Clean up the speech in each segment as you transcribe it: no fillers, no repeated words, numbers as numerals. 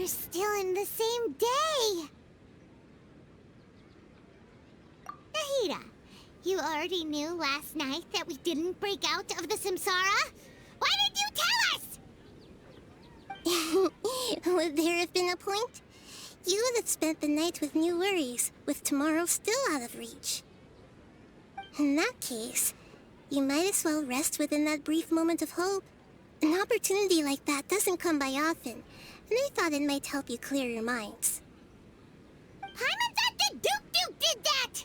We're still in the same day! Nahida, you already knew last night that we didn't break out of the samsara? Why did you tell us? Would there have been a point? You would have spent the night with new worries, with tomorrow still out of reach. In that case, you might as well rest within that brief moment of hope. An opportunity like that doesn't come by often, and I thought it might help you clear your minds. Paimon thought the Duke did that!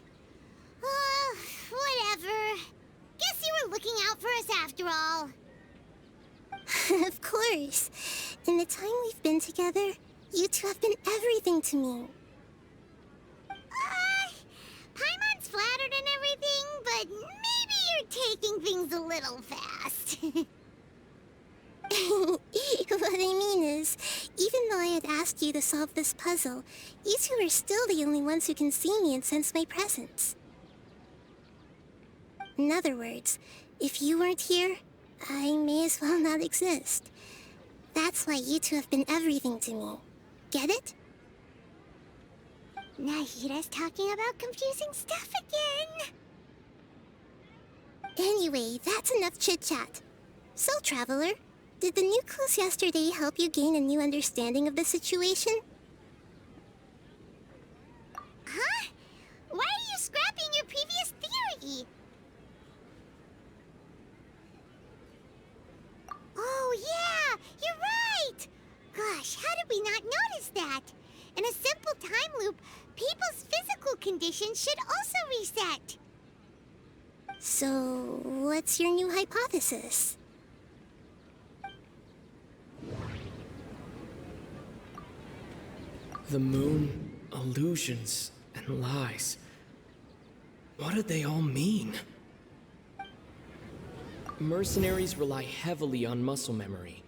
Whatever. Guess you were looking out for us after all. Of course. In the time we've been together, you two have been everything to me. Paimon's flattered and everything, but maybe you're taking things a little fast. What I mean is, even though I had asked you to solve this puzzle, you two are still the only ones who can see me and sense my presence. In other words, if you weren't here, I may as well not exist. That's why you two have been everything to me. Get it? Nahida's talking about confusing stuff again. Anyway, that's enough chit-chat. So, Traveler, did the new clues yesterday help you gain a new understanding of the situation? Huh? Why are you scrapping your previous theory? Oh yeah, you're right! Gosh, how did we not notice that? In a simple time loop, people's physical conditions should also reset. So, what's your new hypothesis? The moon, illusions, and lies. What do they all mean? Mercenaries rely heavily on muscle memory,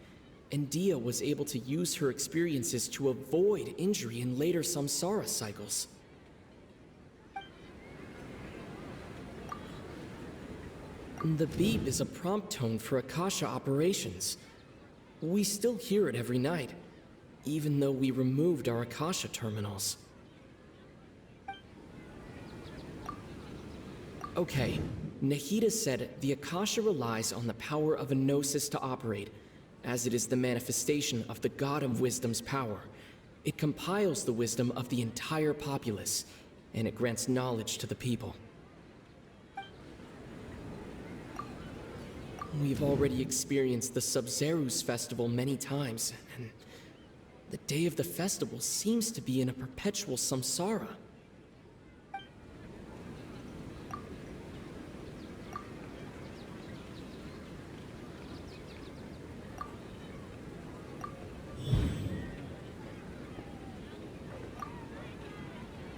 and Dia was able to use her experiences to avoid injury in later samsara cycles. The beep is a prompt tone for Akasha operations. We still hear it every night, even though we removed our Akasha terminals. Okay, Nahida said the Akasha relies on the power of a gnosis to operate, as it is the manifestation of the God of Wisdom's power. It compiles the wisdom of the entire populace, and it grants knowledge to the people. We've already experienced the Sabzeruz Festival many times, and the day of the festival seems to be in a perpetual samsara.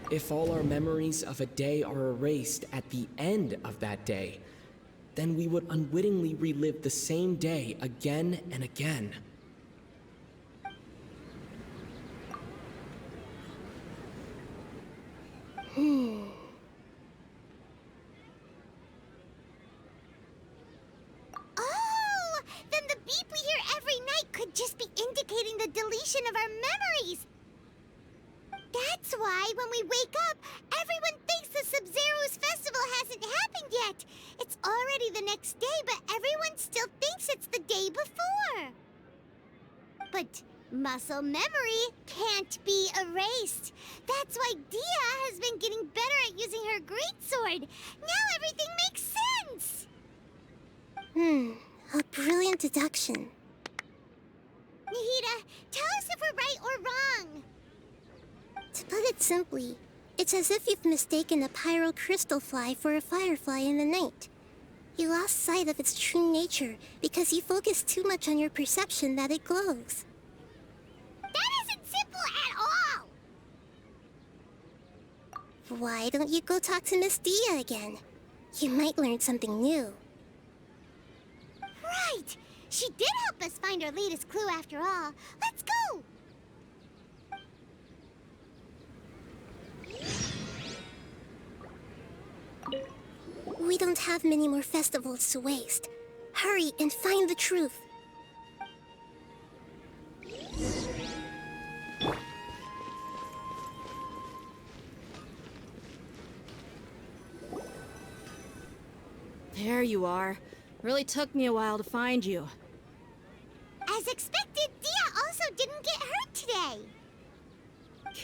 If all our memories of a day are erased at the end of that day, then we would unwittingly relive the same day again and again. Oh! Then the beep we hear every night could just be indicating the deletion of our memories! That's why when we wake up, everyone thinks the Sabzeruz Festival hasn't happened yet. It's already the next day, but everyone still thinks it's the day before. But muscle memory can't be erased. That's why Dia has been getting better at using her greatsword. Now everything makes sense. A brilliant deduction. Nahida, tell us if we're right or wrong. To put it simply, it's as if you've mistaken a pyro crystal fly for a firefly in the night. You lost sight of its true nature because you focused too much on your perception that it glows. That isn't simple at all! Why don't you go talk to Miss Dia again? You might learn something new. Right! She did help us find our latest clue after all. Let's go! We don't have many more festivals to waste. Hurry and find the truth. There you are. Really took me a while to find you. As expected, Dia also didn't get hurt today.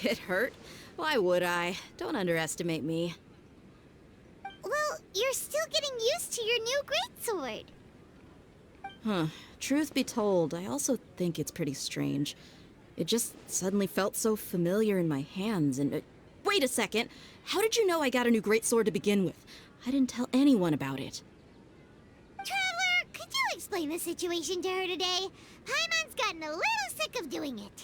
Get hurt? Why would I? Don't underestimate me. Well, you're still getting used to your new greatsword. Huh. Truth be told, I also think it's pretty strange. It just suddenly felt so familiar in my hands and... wait a second! How did you know I got a new greatsword to begin with? I didn't tell anyone about it. Traveler, could you explain the situation to her today? Paimon's gotten a little sick of doing it.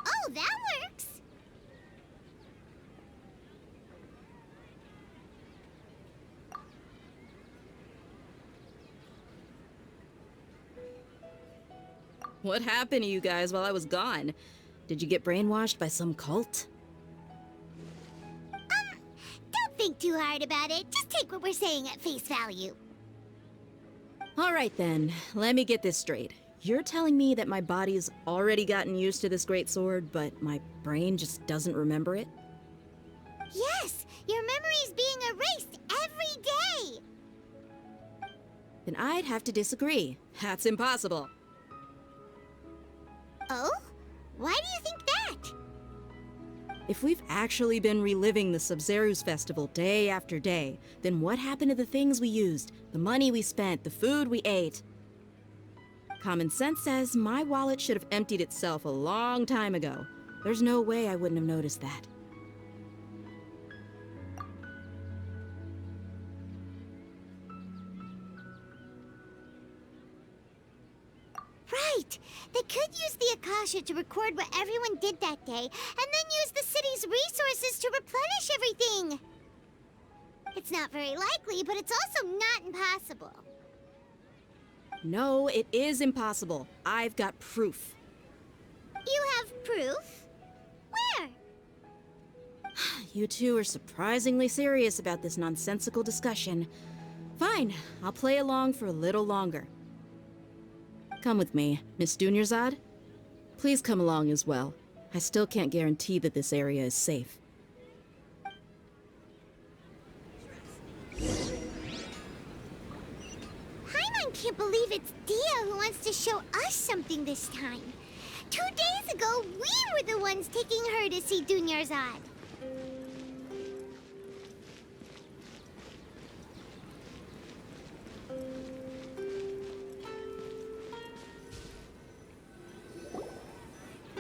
Oh, that works. What happened to you guys while I was gone? Did you get brainwashed by some cult? Don't think too hard about it. Just take what we're saying at face value. Alright then, let me get this straight. You're telling me that my body's already gotten used to this greatsword, but my brain just doesn't remember it? Yes, your memory's being erased every day. Then I'd have to disagree. That's impossible. Oh? Why do you think that? If we've actually been reliving the Sabzeruz Festival day after day, then what happened to the things we used, the money we spent, the food we ate? Common sense says my wallet should have emptied itself a long time ago. There's no way I wouldn't have noticed that. Right! They could use the Akasha to record what everyone did that day, and then use the city's resources to replenish everything! It's not very likely, but it's also not impossible. No, it is impossible. I've got proof. You have proof? Where? You two are surprisingly serious about this nonsensical discussion. Fine, I'll play along for a little longer. Come with me, Miss Dunyarzad. Please come along as well. I still can't guarantee that this area is safe. Paimon can't believe it's Dia who wants to show us something this time. 2 days ago, we were the ones taking her to see Dunyarzad.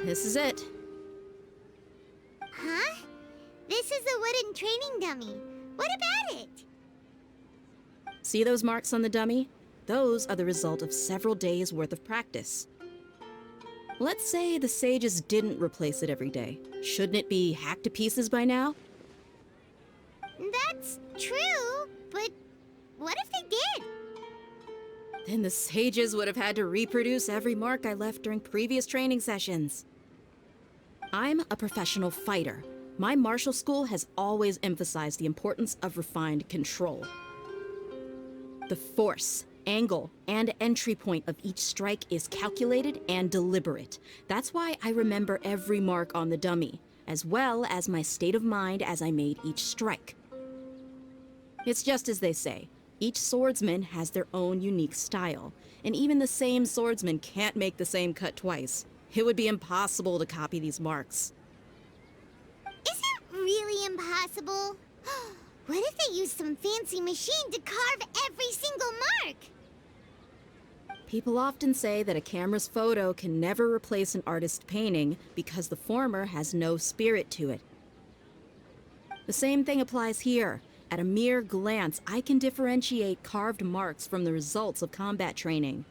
This is it. Huh? This is a wooden training dummy. What about it? See those marks on the dummy? Those are the result of several days' worth of practice. Let's say the sages didn't replace it every day. Shouldn't it be hacked to pieces by now? That's true, but what if they did? Then the sages would have had to reproduce every mark I left during previous training sessions. I'm a professional fighter. My martial school has always emphasized the importance of refined control. The force, angle, and entry point of each strike is calculated and deliberate. That's why I remember every mark on the dummy, as well as my state of mind as I made each strike. It's just as they say. Each swordsman has their own unique style, and even the same swordsman can't make the same cut twice. It would be impossible to copy these marks. Is it really impossible? What if they used some fancy machine to carve every single mark? People often say that a camera's photo can never replace an artist's painting because the former has no spirit to it. The same thing applies here. At a mere glance, I can differentiate carved marks from the results of combat training.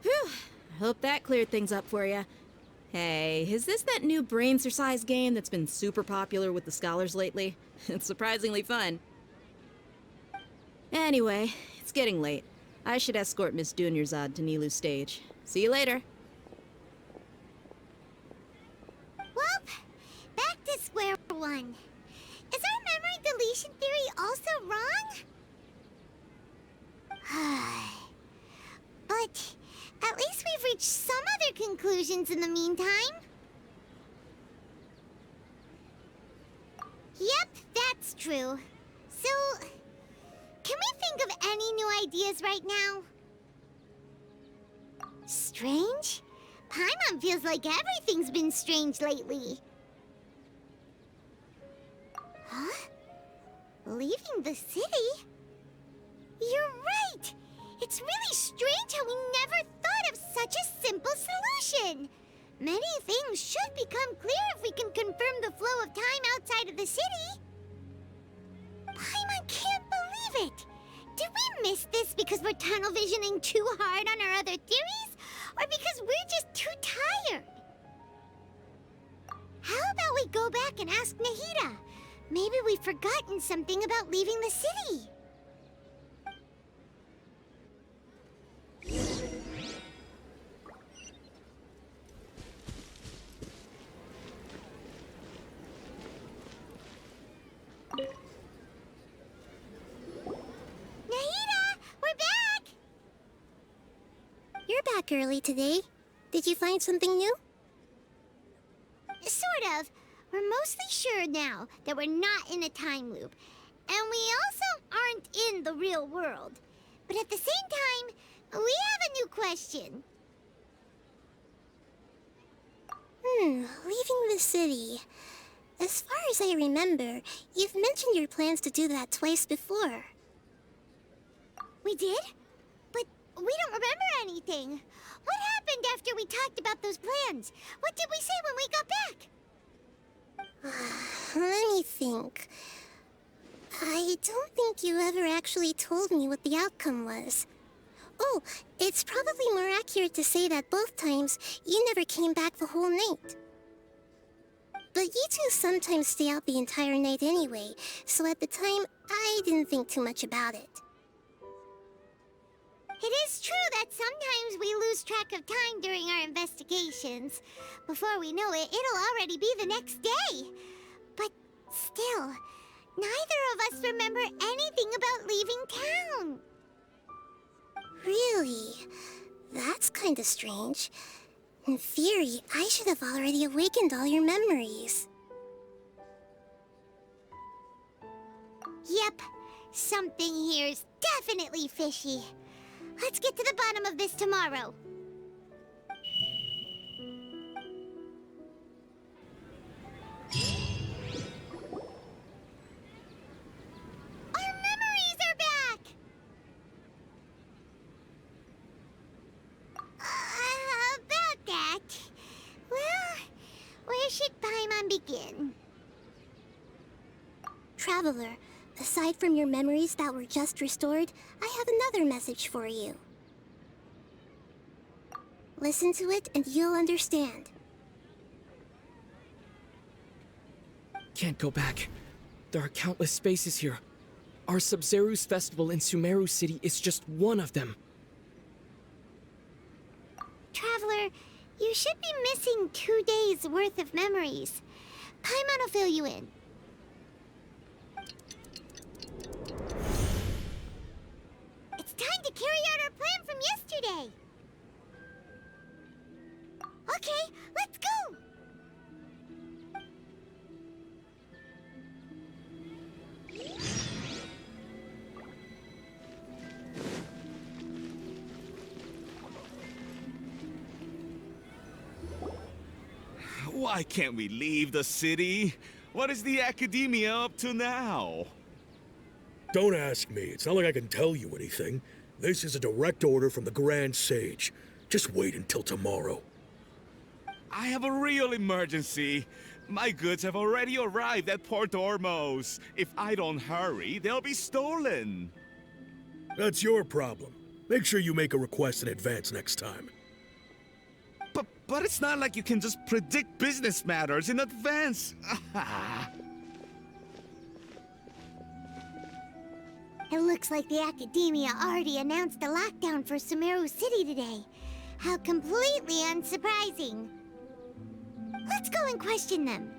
Whew, I hope that cleared things up for you. Hey, is this that new brain-exercise game that's been super popular with the scholars lately? It's surprisingly fun. Anyway, it's getting late. I should escort Miss Dunyarzad to Nilu's stage. See you later. Well, back to square one. Is our memory deletion theory also wrong? But at least we've reached some other conclusions in the meantime. That's true. So, can we think of any new ideas right now? Strange? Paimon feels like everything's been strange lately. Huh? Leaving the city? You're right! It's really strange how we never thought of such a simple solution! Many things should become clear if we can confirm the flow of time outside of the city. Paimon can't believe it! Did we miss this because we're tunnel visioning too hard on our other theories? Or because we're just too tired? How about we go back and ask Nahida? Maybe we've forgotten something about leaving the city. Nahida, we're back! You're back early today. Did you find something new? Sort of. We're mostly sure now that we're not in a time loop. And we also aren't in the real world. But at the same time, we have a new question. Leaving the city. As far as I remember, you've mentioned your plans to do that twice before. We did? But we don't remember anything. What happened after we talked about those plans? What did we say when we got back? Let me think. I don't think you ever actually told me what the outcome was. Oh, it's probably more accurate to say that both times you never came back the whole night. But you two sometimes stay out the entire night anyway, so at the time, I didn't think too much about it. It is true that sometimes we lose track of time during our investigations. Before we know it, it'll already be the next day. But still, neither of us remember anything about leaving town. Really? That's kinda strange. In theory, I should have already awakened all your memories. Yep, something here's definitely fishy. Let's get to the bottom of this tomorrow. Our memories are back! About that... Well, where should Paimon begin? Traveler, aside from your memories that were just restored, I have another message for you. Listen to it and you'll understand. Can't go back. There are countless spaces here. Our Sabzeruz Festival in Sumeru City is just one of them. Traveler, you should be missing 2 days' worth of memories. Paimon will fill you in. It's time to carry out our plan from yesterday. Okay, let's go! Why can't we leave the city? What is the academia up to now? Don't ask me. It's not like I can tell you anything. This is a direct order from the Grand Sage. Just wait until tomorrow. I have a real emergency. My goods have already arrived at Port Ormos. If I don't hurry, they'll be stolen. That's your problem. Make sure you make a request in advance next time. But it's not like you can just predict business matters in advance. It looks like the Academia already announced a lockdown for Sumeru City today. How completely unsurprising. Let's go and question them.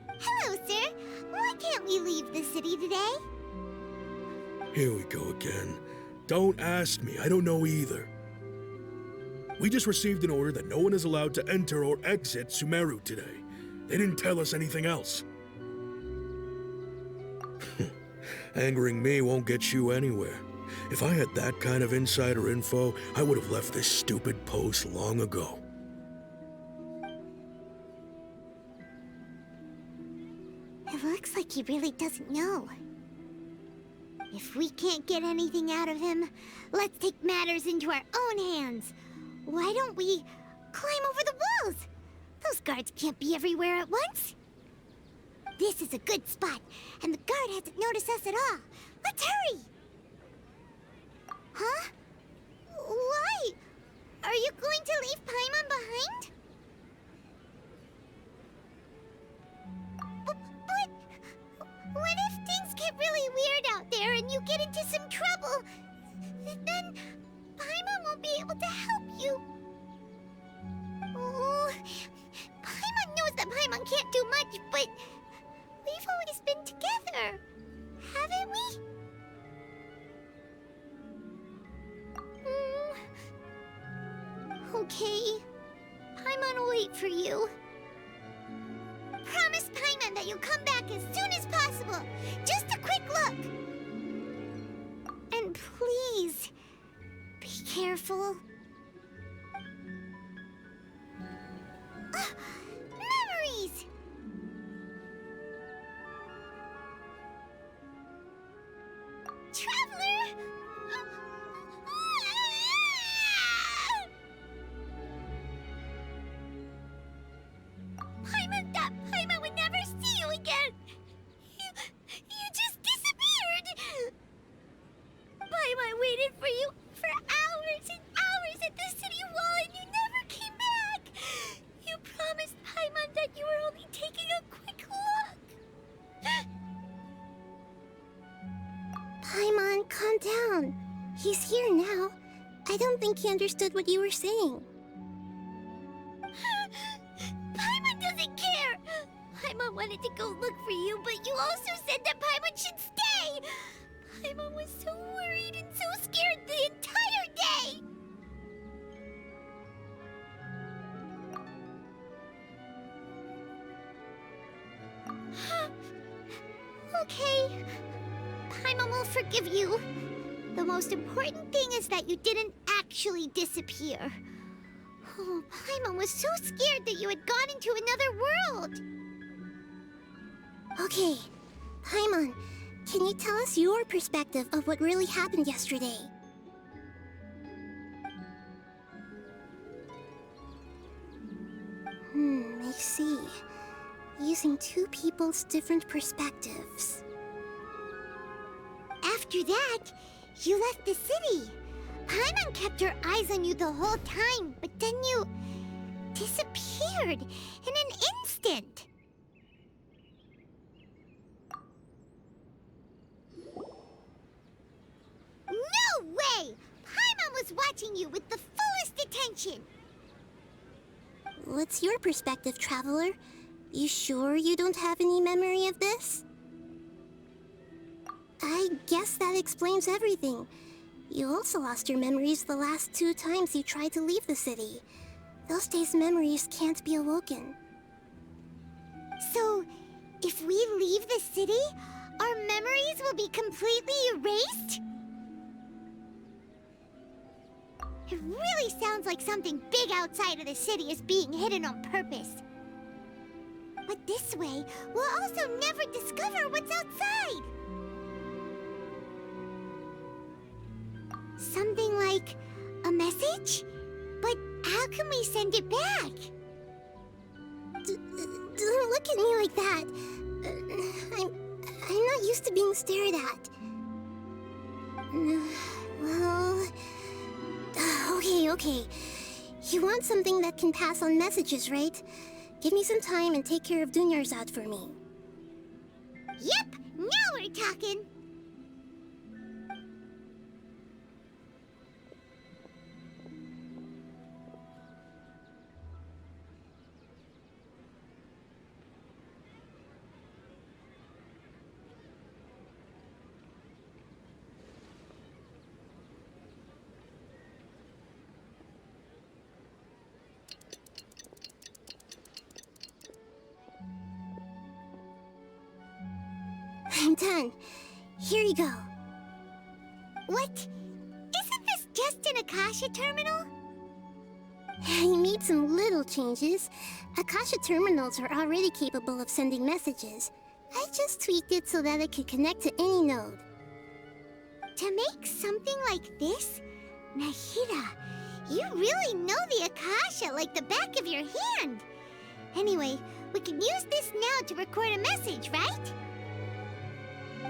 Hello, sir. Why can't we leave the city today? Here we go again. Don't ask me. I don't know either. We just received an order that no one is allowed to enter or exit Sumeru today. They didn't tell us anything else. Angering me won't get you anywhere. If I had that kind of insider info, I would have left this stupid post long ago. It looks like he really doesn't know. If we can't get anything out of him, let's take matters into our own hands. Why don't we climb over the walls? Those guards can't be everywhere at once. This is a good spot, and the guard hasn't noticed us at all. Let's hurry! Huh? Why? Are you going to leave Paimon behind? But what if things get really weird out there and you get into some trouble? Then Paimon won't be able to help you. Oh, Paimon knows that Paimon can't do much, but we've always been together, haven't we? Okay. Paimon will wait for you. Promise Paimon that you'll come back as soon as possible. Just a quick look. And please, be careful. Memories! Traveler! Paimon would never see you again! You just disappeared! Paimon waited for you for hours and hours at the city wall and you never came back! You promised Paimon that you were only taking a quick look! Paimon, calm down. He's here now. I don't think he understood what you were saying. Paimon doesn't care! Paimon wanted to go look for you, but you also said that Paimon should stay! Paimon was so worried and so scared the entire day! Okay. Paimon will forgive you. The most important thing is that you didn't actually disappear. Oh, Paimon was so scared that you had gone into another world. Okay, Paimon, can you tell us your perspective of what really happened yesterday? I see. Using two people's different perspectives. After that, you left the city. Paimon kept her eyes on you the whole time, but then you disappeared in an instant. No way! Paimon was watching you with the fullest attention. What's your perspective, Traveler? You sure you don't have any memory of this? I guess that explains everything. You also lost your memories the last 2 times you tried to leave the city. Those days' memories can't be awoken. So, if we leave the city, our memories will be completely erased? It really sounds like something big outside of the city is being hidden on purpose. But this way, we'll also never discover what's outside. Something like a message? But how can we send it back? Don't look at me like that. I'm not used to being stared at. Well... Okay. You want something that can pass on messages, right? Give me some time and take care of Dunyar's out for me. Yep, now we're talking. I'm done. Here you go. What? Isn't this just an Akasha terminal? You made some little changes. Akasha terminals are already capable of sending messages. I just tweaked it so that it could connect to any node. To make something like this? Nahida, you really know the Akasha like the back of your hand. Anyway, we can use this now to record a message, right?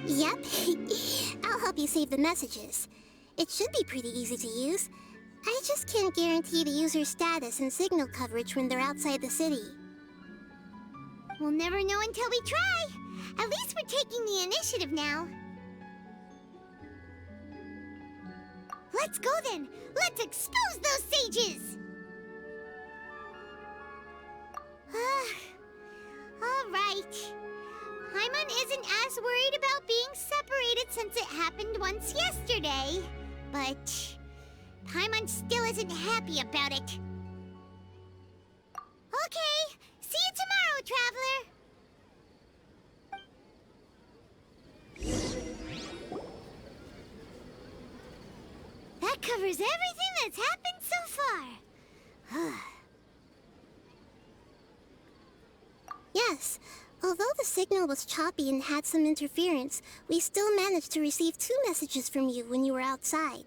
Yep. I'll help you save the messages. It should be pretty easy to use. I just can't guarantee the user's status and signal coverage when they're outside the city. We'll never know until we try. At least we're taking the initiative now. Let's go then. Let's expose those sages. All right. Paimon isn't as worried about being separated since it happened once yesterday. But Paimon still isn't happy about it. Okay, see you tomorrow, Traveler. That covers everything that's happened so far. Yes, although the signal was choppy and had some interference, we still managed to receive 2 messages from you when you were outside.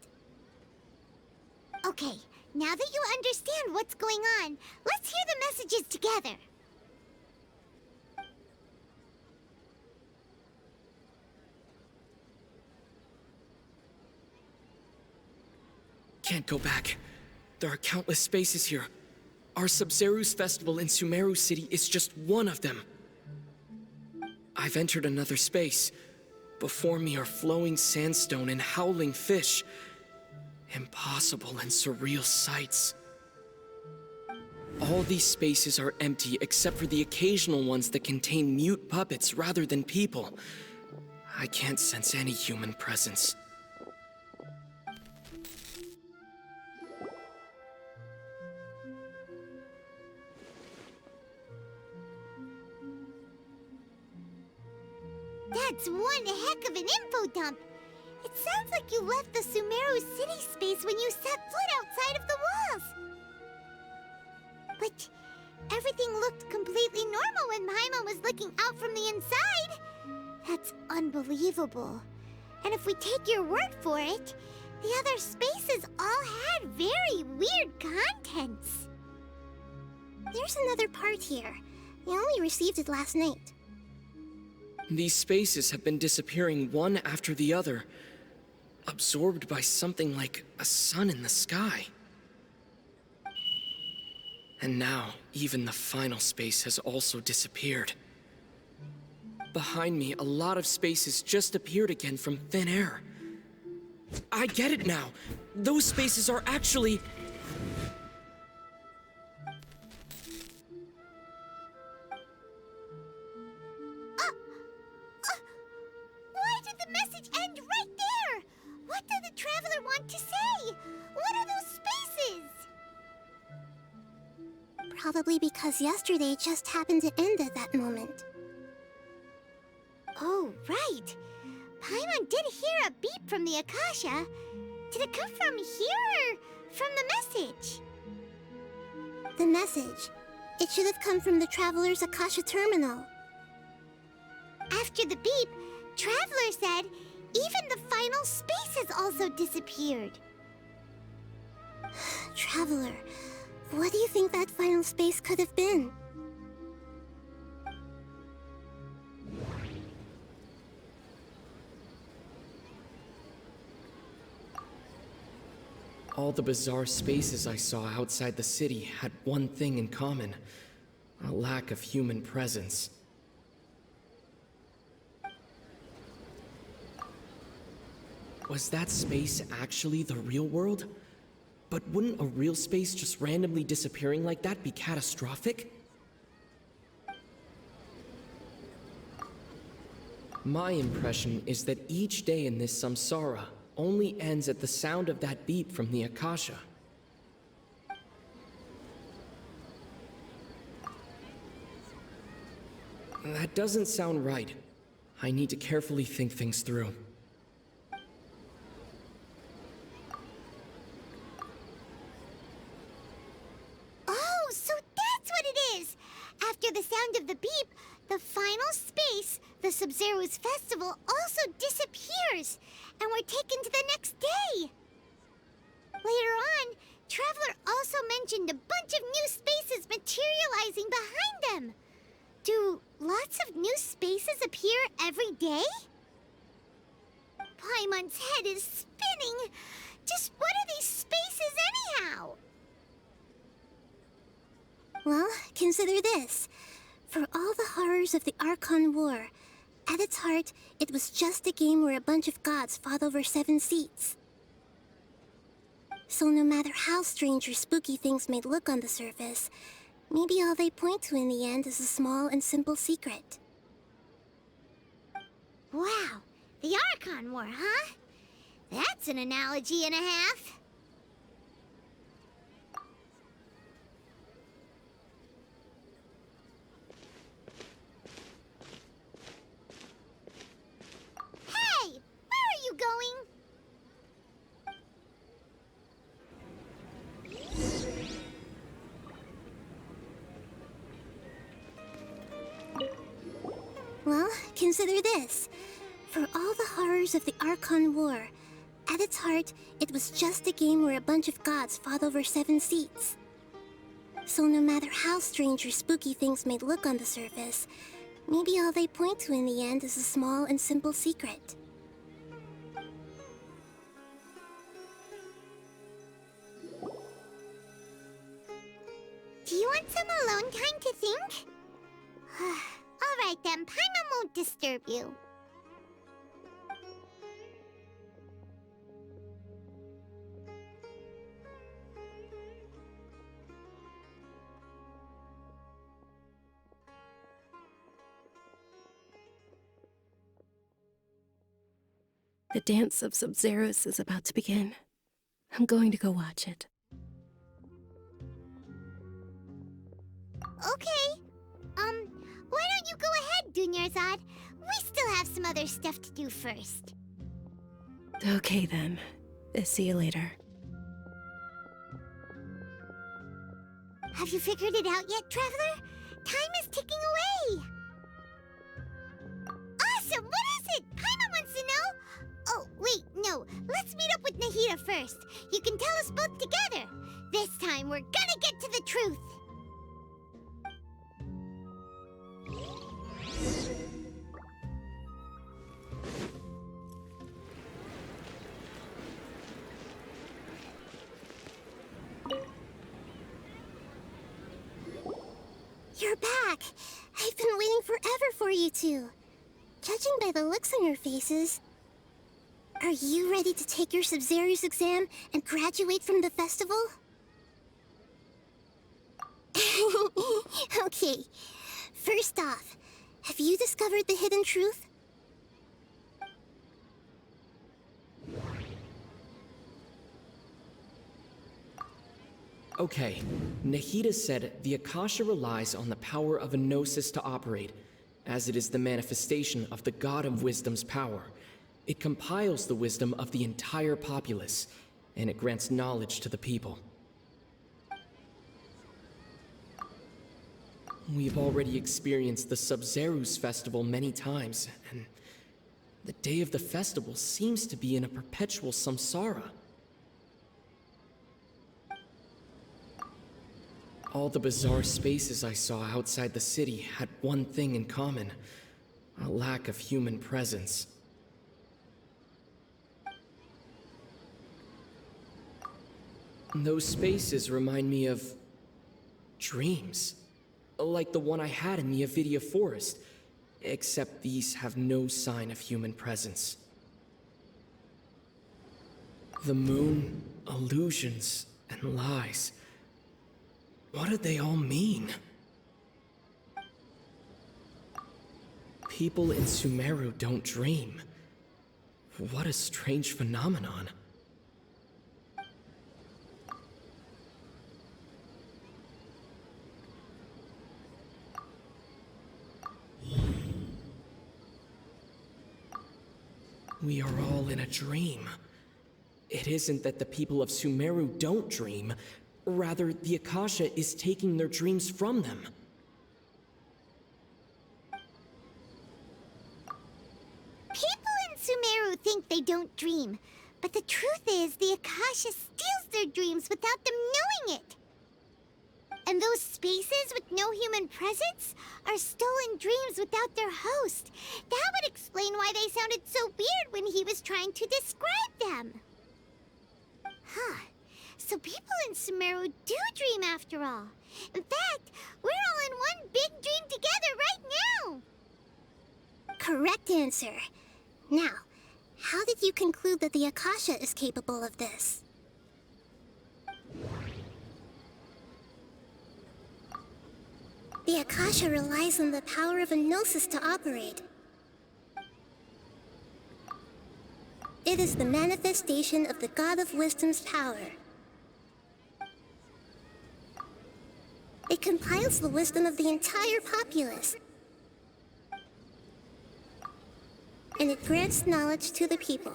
Okay, now that you understand what's going on, let's hear the messages together. Can't go back. There are countless spaces here. Our Sabzeruz Festival in Sumeru City is just one of them. I've entered another space. Before me are flowing sandstone and howling fish. Impossible and surreal sights. All these spaces are empty except for the occasional ones that contain mute puppets rather than people. I can't sense any human presence. That's one heck of an info dump. It sounds like you left the Sumeru city space when you set foot outside of the walls. But everything looked completely normal when Paimon was looking out from the inside. That's unbelievable. And if we take your word for it, the other spaces all had very weird contents. There's another part here. We only received it last night. These spaces have been disappearing one after the other, absorbed by something like a sun in the sky. And now, even the final space has also disappeared. Behind me, a lot of spaces just appeared again from thin air. I get it now! Those spaces are actually... Why did the message end right there? What did the Traveler want to say? What are those spaces? Probably because yesterday just happened to end at that moment. Oh, right. Paimon did hear a beep from the Akasha. Did it come from here or from the message? The message. It should have come from the Traveler's Akasha terminal. After the beep, Traveler said even the final space has also disappeared. Traveler, what do you think that final space could have been? All the bizarre spaces I saw outside the city had one thing in common: a lack of human presence. Was that space actually the real world? But wouldn't a real space just randomly disappearing like that be catastrophic? My impression is that each day in this samsara only ends at the sound of that beep from the Akasha. That doesn't sound right. I need to carefully think things through. Sabzeruz Festival also disappears, and we're taken to the next day. Later on, Traveler also mentioned a bunch of new spaces materializing behind them. Do lots of new spaces appear every day? Paimon's head is spinning. Just what are these spaces anyhow? Well, consider this. For all the horrors of the Archon War, at its heart, it was just a game where a bunch of gods fought over 7 seats. So no matter how strange or spooky things may look on the surface, maybe all they point to in the end is a small and simple secret. Wow, the Archon War, huh? That's an analogy and a half. Hey, where are you going? Well, consider this. For all the horrors of the Archon War, at its heart, it was just a game where a bunch of gods fought over 7 seats. So no matter how strange or spooky things may look on the surface, maybe all they point to in the end is a small and simple secret. Do you want some alone time to think? All right then, Paimon won't disturb you. The dance of Sabzeruz is about to begin. I'm going to go watch it. Okay. Why don't you go ahead, Dunyarzad? We still have some other stuff to do first. Okay then. See you later. Have you figured it out yet, Traveler? Time is ticking away. Awesome! What is it? Paimon wants to know. Oh, wait, no. Let's meet up with Nahida first. You can tell us both together. This time, we're gonna get to the truth. You're back! I've been waiting forever for you two. Judging by the looks on your faces, are you ready to take your Sabzeruz exam and graduate from the festival? Okay, first off, have you discovered the hidden truth? Okay, Nahida said the Akasha relies on the power of a gnosis to operate, as it is the manifestation of the God of Wisdom's power. It compiles the wisdom of the entire populace, and it grants knowledge to the people. We've already experienced the Sabzeruz Festival many times, and the day of the festival seems to be in a perpetual samsara. All the bizarre spaces I saw outside the city had one thing in common: a lack of human presence. Those spaces remind me of dreams, like the one I had in the Avidia Forest, except these have no sign of human presence. The moon, illusions, and lies. What do they all mean? People in Sumeru don't dream. What a strange phenomenon. We are all in a dream. It isn't that the people of Sumeru don't dream. Rather, the Akasha is taking their dreams from them. Sumeru think they don't dream. But the truth is, the Akasha steals their dreams without them knowing it. And those spaces with no human presence are stolen dreams without their host. That would explain why they sounded so weird when he was trying to describe them. Huh. So people in Sumeru do dream after all. In fact, we're all in one big dream together right now. Correct answer. Now, how did you conclude that the Akasha is capable of this? The Akasha relies on the power of a gnosis to operate. It is the manifestation of the God of Wisdom's power. It compiles the wisdom of the entire populace. And it grants knowledge to the people.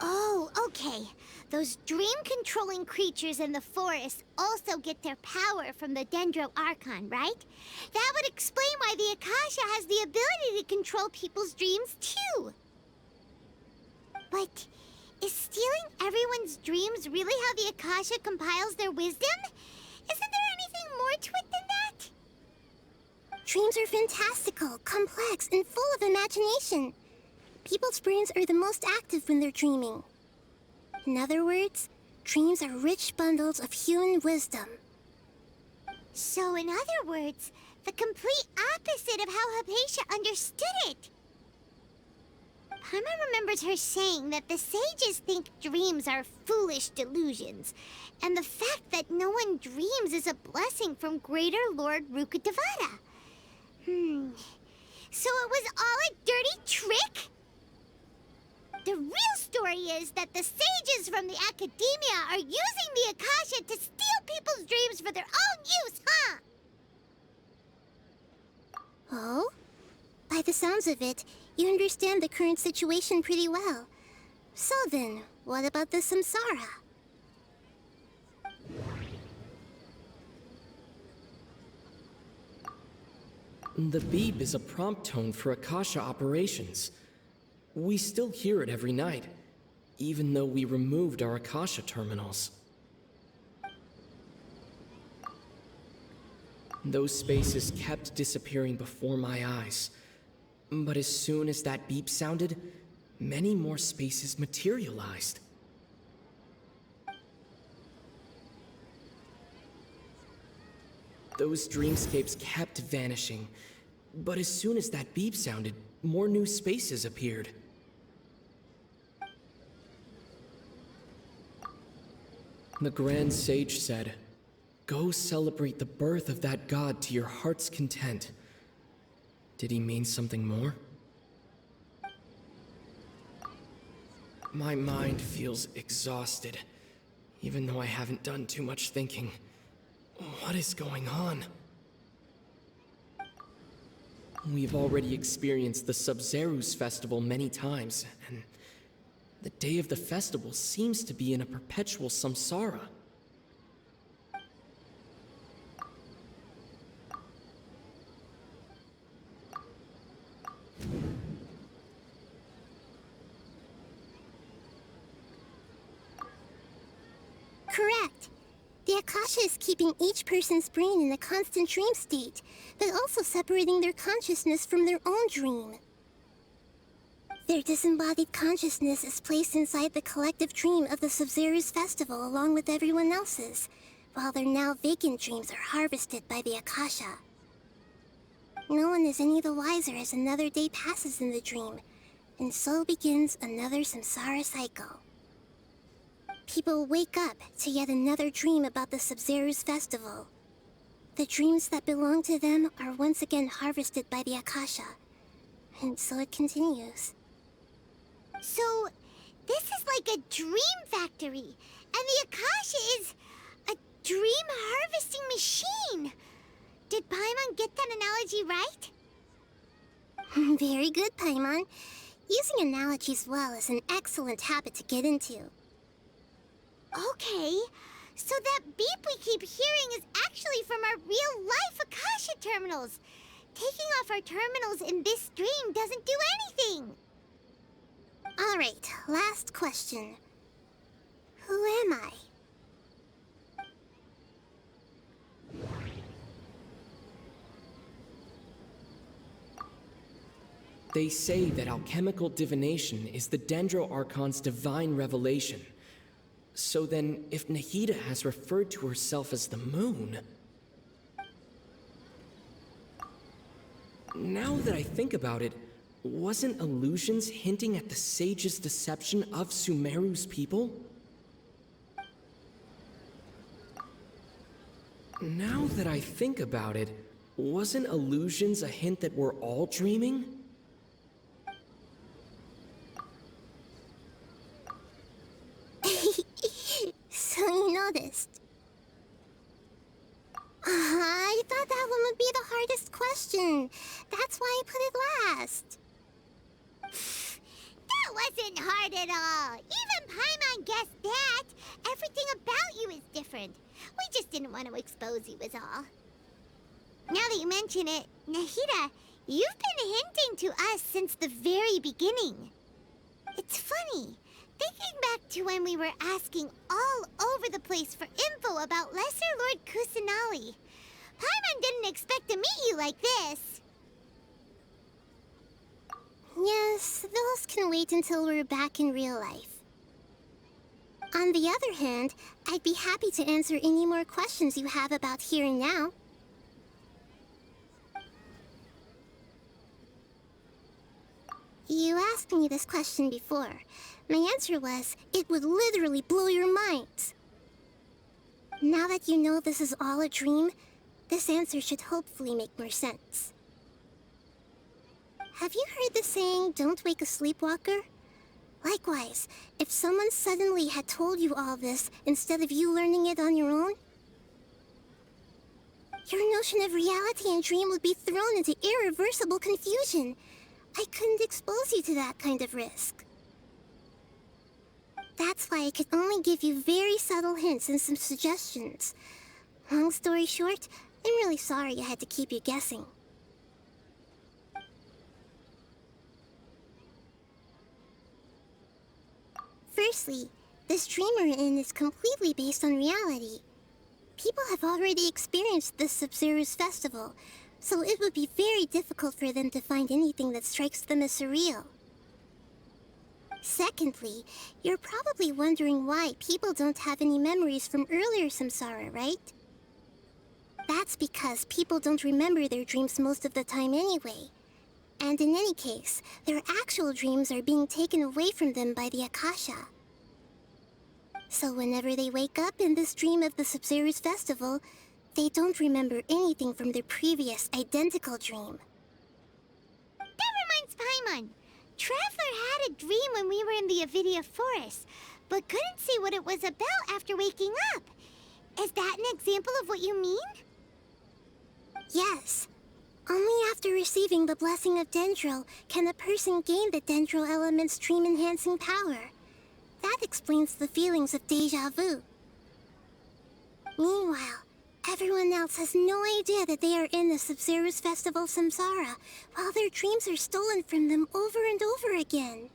Oh, okay. Those dream-controlling creatures in the forest also get their power from the Dendro Archon, right? That would explain why the Akasha has the ability to control people's dreams, too. But is stealing everyone's dreams really how the Akasha compiles their wisdom? Isn't there anything more to it than that? Dreams are fantastical, complex, and full of imagination. People's brains are the most active when they're dreaming. In other words, dreams are rich bundles of human wisdom. So, in other words, the complete opposite of how Hypatia understood it. Paimon remembers her saying that the sages think dreams are foolish delusions, and the fact that no one dreams is a blessing from Greater Lord Rukkhadevata. So it was all a dirty trick? The real story is that the sages from the Academia are using the Akasha to steal people's dreams for their own use, huh? Oh? By the sounds of it, you understand the current situation pretty well. So then, what about the samsara? The beep is a prompt tone for Akasha operations. We still hear it every night, even though we removed our Akasha terminals. Those spaces kept disappearing before my eyes. But as soon as that beep sounded, many more spaces materialized. Those dreamscapes kept vanishing, but as soon as that beep sounded, more new spaces appeared. The Grand Sage said, "Go celebrate the birth of that god to your heart's content." Did he mean something more? My mind feels exhausted, even though I haven't done too much thinking. What is going on? We've already experienced the Sabzeruz Festival many times, and the day of the festival seems to be in a perpetual samsara. Correct. The Akasha is keeping each person's brain in a constant dream state, but also separating their consciousness from their own dream. Their disembodied consciousness is placed inside the collective dream of the Sabzeruz Festival along with everyone else's, while their now vacant dreams are harvested by the Akasha. No one is any the wiser as another day passes in the dream, and so begins another samsara cycle. People wake up to yet another dream about the Sabzeruz Festival. The dreams that belong to them are once again harvested by the Akasha, and so it continues. So, this is like a dream factory, and the Akasha is a dream harvesting machine. Did Paimon get that analogy right? Very good, Paimon. Using analogies well is an excellent habit to get into. Okay, so that beep we keep hearing is actually from our real-life Akasha Akasha terminals. Taking off our terminals in this dream doesn't do anything. Alright, last question. Who am I? They say that alchemical divination is the Dendro Archon's divine revelation. So then, if Nahida has referred to herself as the moon... Now that I think about it, wasn't illusions hinting at the sage's deception of Sumeru's people? Now that I think about it, wasn't illusions a hint that we're all dreaming? So you noticed. I thought that one would be the hardest question. That's why I put it last. That wasn't hard at all. Even Paimon guessed that. Everything about you is different. We just didn't want to expose you, is all. Now that you mention it, Nahida, you've been hinting to us since the very beginning. It's funny. Thinking back to when we were asking all over the place for info about Lesser Lord Kusanali, Paimon didn't expect to meet you like this. Yes, those can wait until we're back in real life. On the other hand, I'd be happy to answer any more questions you have about here and now. You asked me this question before. My answer was, it would literally blow your minds. Now that you know this is all a dream, this answer should hopefully make more sense. Have you heard the saying, don't wake a sleepwalker? Likewise, if someone suddenly had told you all this instead of you learning it on your own, your notion of reality and dream would be thrown into irreversible confusion. I couldn't expose you to that kind of risk. That's why I could only give you very subtle hints and some suggestions. Long story short, I'm really sorry I had to keep you guessing. Firstly, this dream we're in is completely based on reality. People have already experienced this Sabzeruz Festival, so it would be very difficult for them to find anything that strikes them as surreal. Secondly, you're probably wondering why people don't have any memories from earlier samsara, right? That's because people don't remember their dreams most of the time anyway. And in any case, their actual dreams are being taken away from them by the Akasha. So whenever they wake up in this dream of the Sabzeruz Festival, they don't remember anything from their previous identical dream. That reminds Paimon. Traveler had a dream when we were in the Avidia Forest, but couldn't see what it was about after waking up. Is that an example of what you mean? Yes. Only after receiving the blessing of Dendro can a person gain the Dendro element's dream-enhancing power. That explains the feelings of déjà vu. Meanwhile, everyone else has no idea that they are in the Sabzeruz Festival samsara, while their dreams are stolen from them over and over again.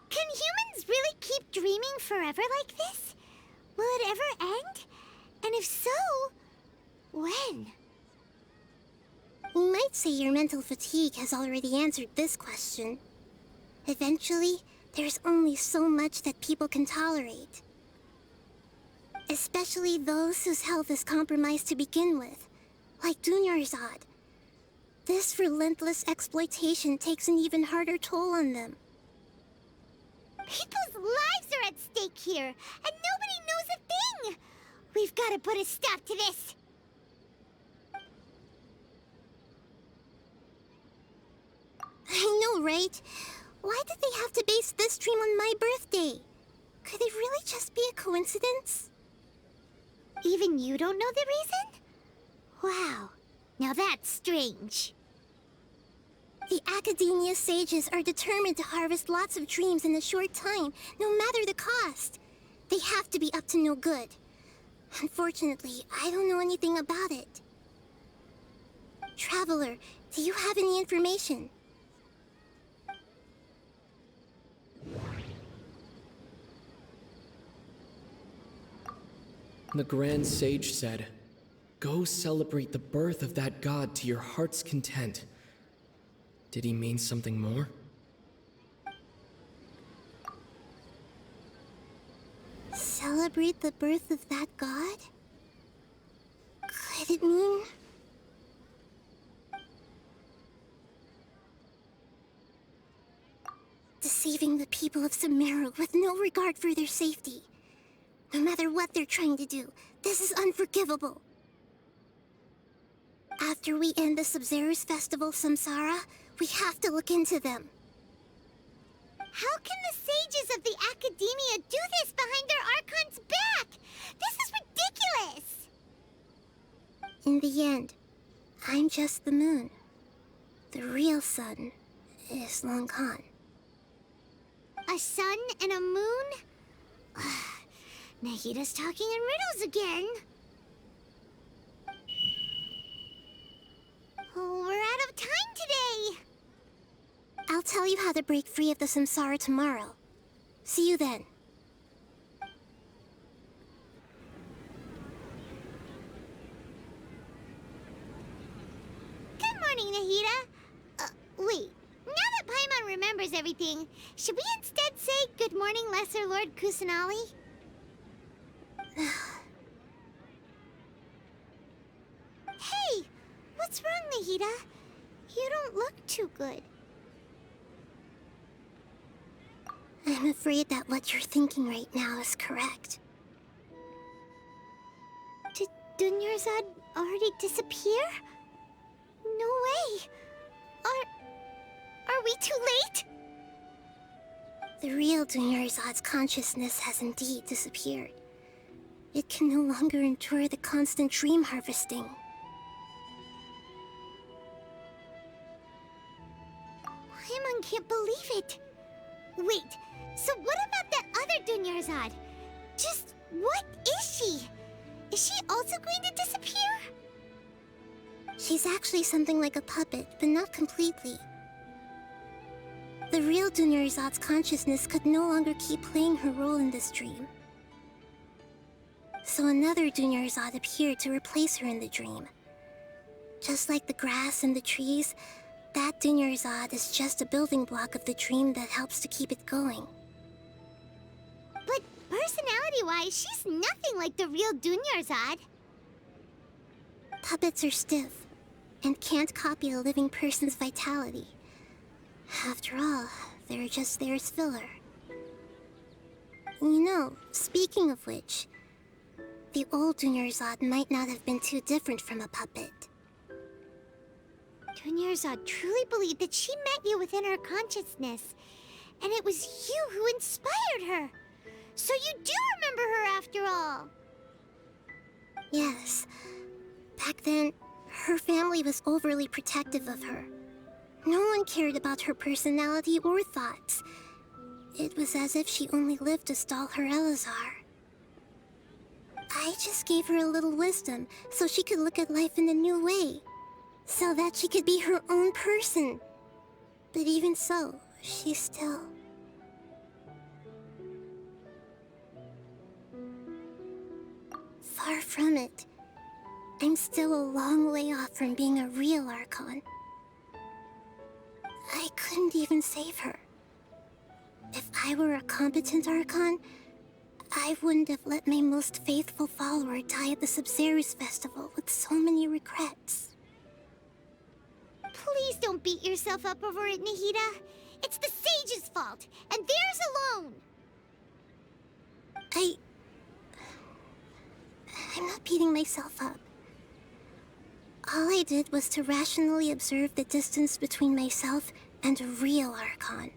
Can humans really keep dreaming forever like this? Will it ever end? And if so, when? You might say your mental fatigue has already answered this question. Eventually, there's only so much that people can tolerate. Especially those whose health is compromised to begin with, like Dunyarzad. This relentless exploitation takes an even harder toll on them. People's lives are at stake here, and nobody knows a thing! We've got to put a stop to this! I know, right? Why did they have to base this dream on my birthday? Could it really just be a coincidence? Even you don't know the reason? Wow, now that's strange. The Academia sages are determined to harvest lots of dreams in a short time, no matter the cost. They have to be up to no good. Unfortunately, I don't know anything about it. Traveler, do you have any information? The Grand Sage said, "Go celebrate the birth of that god to your heart's content." Did he mean something more? Celebrate the birth of that god? Could it mean... deceiving the people of Sumeru with no regard for their safety? No matter what they're trying to do, this is unforgivable. After we end the Sabzeruz Festival Samsara, we have to look into them. How can the sages of the Academia do this behind their Archon's back? This is ridiculous! In the end, I'm just the moon. The real sun is long gone. A sun and a moon? Nahida's talking in riddles again. Oh, we're out of time today. I'll tell you how to break free of the samsara tomorrow. See you then. Good morning, Nahida. Wait. Now that Paimon remembers everything, should we instead say good morning, Lesser Lord Kusanali? Hey! What's wrong, Nahida? You don't look too good. I'm afraid that what you're thinking right now is correct. Did Dunyarzad already disappear? No way! Are we too late? The real Dunyarzad's consciousness has indeed disappeared. It can no longer endure the constant dream harvesting. Paimon can't believe it. Wait, so what about that other Dunyarzad? Just what is she? Is she also going to disappear? She's actually something like a puppet, but not completely. The real Dunyarzad's consciousness could no longer keep playing her role in this dream. So another Dunyarzad appeared to replace her in the dream. Just like the grass and the trees, that Dunyarzad is just a building block of the dream that helps to keep it going. But personality-wise, she's nothing like the real Dunyarzad. Puppets are stiff, and can't copy a living person's vitality. After all, they're just there as filler. You know, speaking of which, the old Dunyarzad might not have been too different from a puppet. Dunyarzad truly believed that she met you within her consciousness, and it was you who inspired her. So you do remember her after all. Yes. Back then, her family was overly protective of her. No one cared about her personality or thoughts. It was as if she only lived to stall her Elazar. I just gave her a little wisdom so she could look at life in a new way. So that she could be her own person. But even so, she's still... far from it. I'm still a long way off from being a real Archon. I couldn't even save her. If I were a competent Archon, I wouldn't have let my most faithful follower die at the Sabzeruz Festival with so many regrets. Please don't beat yourself up over it, Nahida. It's the sage's fault, and theirs alone. I'm not beating myself up. All I did was to rationally observe the distance between myself and a real Archon.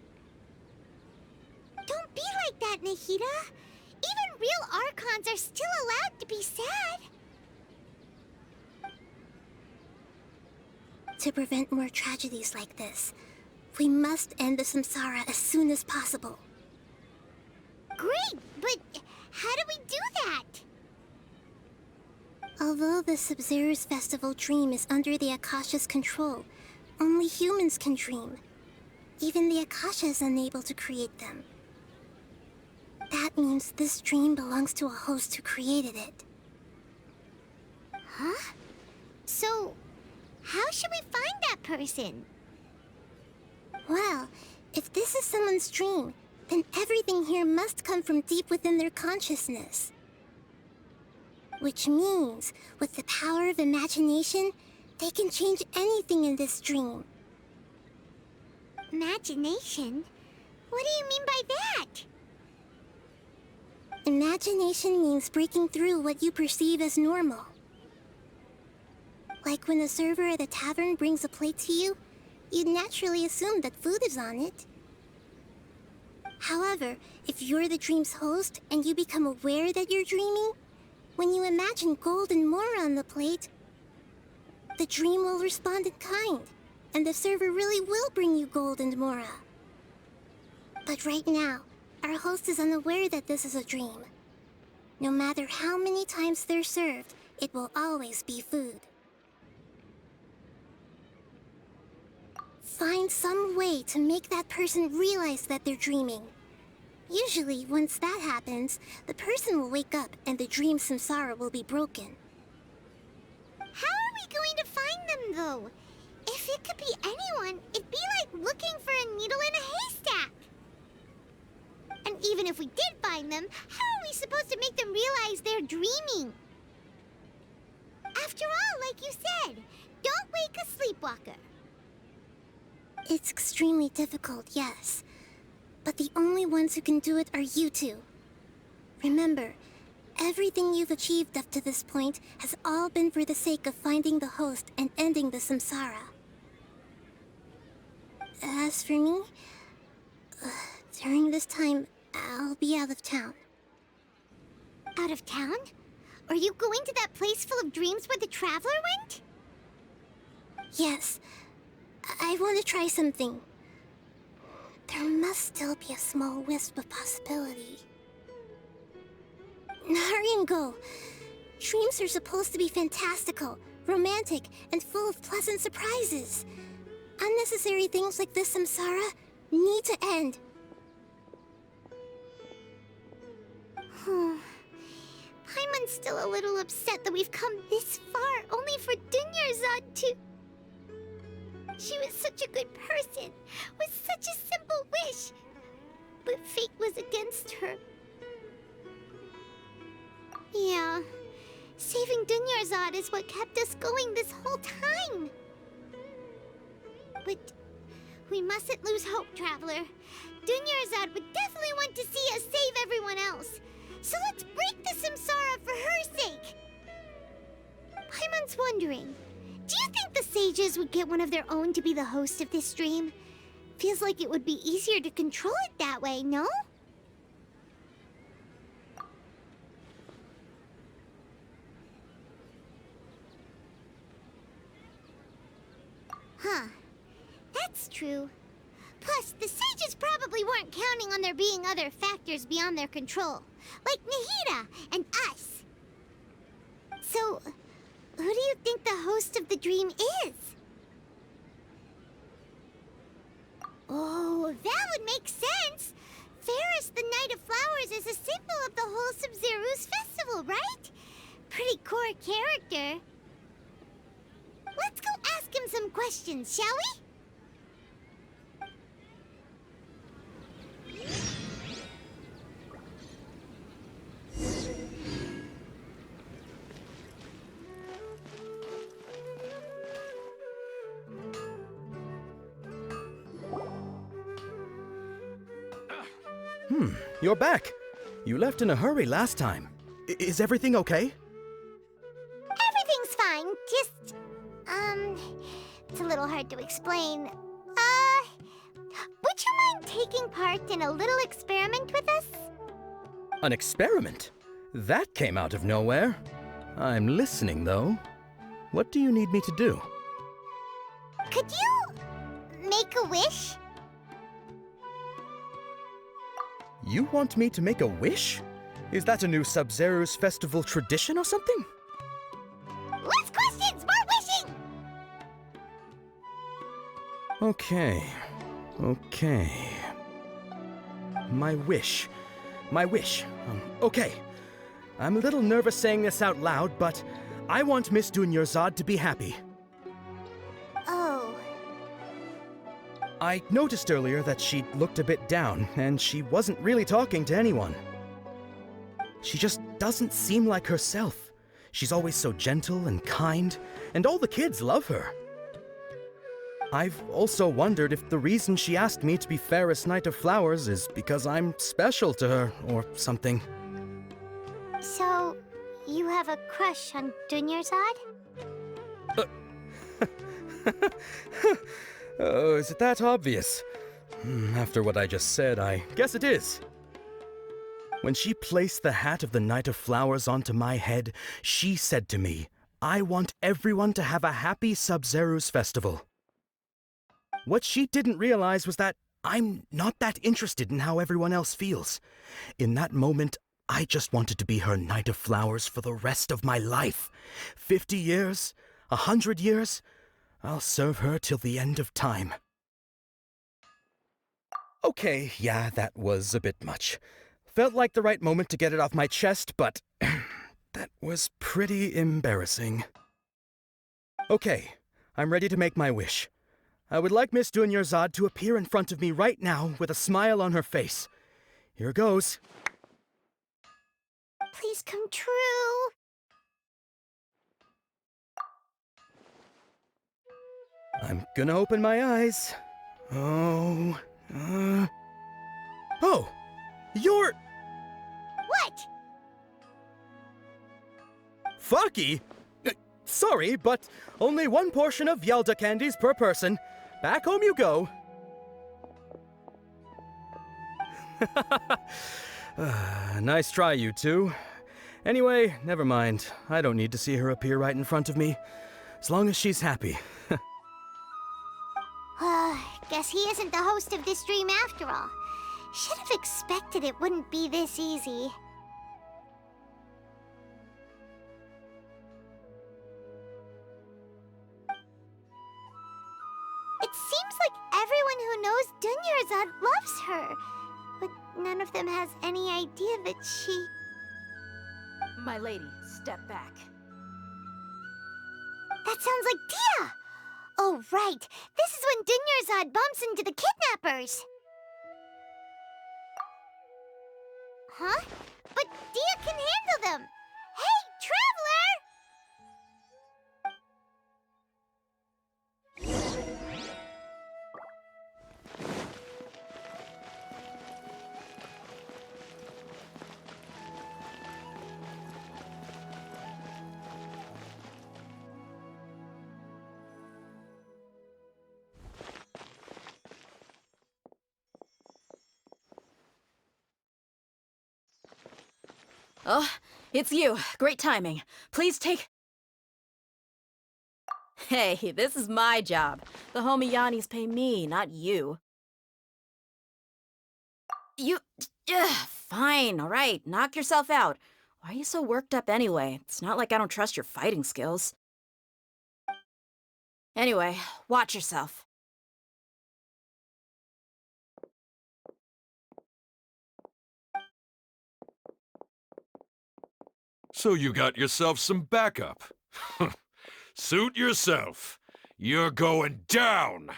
Don't be like that, Nahida. Even real Archons are still allowed to be sad. To prevent more tragedies like this, we must end the samsara as soon as possible. Great, but how do we do that? Although the Sabzeruz Festival dream is under the Akasha's control, only humans can dream. Even the Akasha is unable to create them. That means this dream belongs to a host who created it. Huh? So, how should we find that person? Well, if this is someone's dream, then everything here must come from deep within their consciousness. Which means, with the power of imagination, they can change anything in this dream. Imagination? What do you mean by that? Imagination means breaking through what you perceive as normal. Like when the server at a tavern brings a plate to you, you'd naturally assume that food is on it. However, if you're the dream's host and you become aware that you're dreaming, when you imagine gold and more on the plate, the dream will respond in kind, and the server really will bring you gold and mora. But right now, our host is unaware that this is a dream. No matter how many times they're served, it will always be food. Find some way to make that person realize that they're dreaming. Usually, once that happens, the person will wake up and the dream samsara will be broken. How are we going to find them, though? If it could be anyone, it'd be like looking for a needle in a haystack. And even if we did find them, how are we supposed to make them realize they're dreaming? After all, like you said, don't wake a sleepwalker. It's extremely difficult, yes. But the only ones who can do it are you two. Remember, everything you've achieved up to this point has all been for the sake of finding the host and ending the samsara. As for me, during this time, I'll be out of town. Out of town? Are you going to that place full of dreams where the traveler went? Yes, I want to try something. There must still be a small wisp of possibility. Hurry and go. Dreams are supposed to be fantastical, romantic, and full of pleasant surprises. Unnecessary things like this samsara need to end. Paimon's still a little upset that we've come this far only for Dunyarzad to... She was such a good person, with such a simple wish. But fate was against her. Yeah, saving Dunyarzad is what kept us going this whole time. But we mustn't lose hope, Traveler. Dunyarzad would definitely want to see us save everyone else. So let's break the samsara for her sake. Paimon's wondering, do you think the sages would get one of their own to be the host of this stream? Feels like it would be easier to control it that way, no? Huh. That's true. Plus, the sages probably weren't counting on there being other factors beyond their control, like Nahida and us. So, who do you think the host of the dream is? Oh, that would make sense. Ferris, the Knight of Flowers, is a symbol of the whole Sabzeruz Festival, right? Pretty core character. Let's go ask him some questions, shall we? You're back. You left in a hurry last time. Is everything okay? Everything's fine, just... it's a little hard to explain. Would you mind taking part in a little experiment with us? An experiment? That came out of nowhere. I'm listening, though. What do you need me to do? Could you make a wish? You want me to make a wish? Is that a new Sabzeruz Festival tradition or something? Okay. My wish. Okay. I'm a little nervous saying this out loud, but I want Miss Dunyarzad to be happy. Oh. I noticed earlier that she looked a bit down, and she wasn't really talking to anyone. She just doesn't seem like herself. She's always so gentle and kind, and all the kids love her. I've also wondered if the reason she asked me to be Fairest Knight of Flowers is because I'm special to her, or something. So, you have a crush on Dunyarzad? Oh, is it that obvious? After what I just said, I guess it is. When she placed the hat of the Knight of Flowers onto my head, she said to me, "I want everyone to have a happy Sabzeruz Festival." What she didn't realize was that I'm not that interested in how everyone else feels. In that moment, I just wanted to be her Knight of Flowers for the rest of my life. 50 years? 100 years? I'll serve her till the end of time. Okay, yeah, that was a bit much. Felt like the right moment to get it off my chest, but that was pretty embarrassing. Okay, I'm ready to make my wish. I would like Miss Dunyarzad to appear in front of me right now with a smile on her face. Here goes. Please come true. I'm gonna open my eyes. Oh, you're... What? Faki? Sorry, but only one portion of Yelda candies per person. Back home you go. Nice try, you two. Anyway, never mind. I don't need to see her appear right in front of me. As long as she's happy. Guess he isn't the host of this dream after all. Should have expected it wouldn't be this easy. It seems like everyone who knows Dunyarzad loves her, but none of them has any idea that she... My lady, step back. That sounds like Dia! Oh, right. This is when Dunyarzad bumps into the kidnappers. Huh? But Dia can handle them. Hey, Traveler! Oh, it's you. Great timing. Please take... Hey, this is my job. The homie Yannis pay me, not you. You... Fine, all right. Knock yourself out. Why are you so worked up anyway? It's not like I don't trust your fighting skills. Anyway, watch yourself. So you got yourself some backup. Suit yourself. You're going down!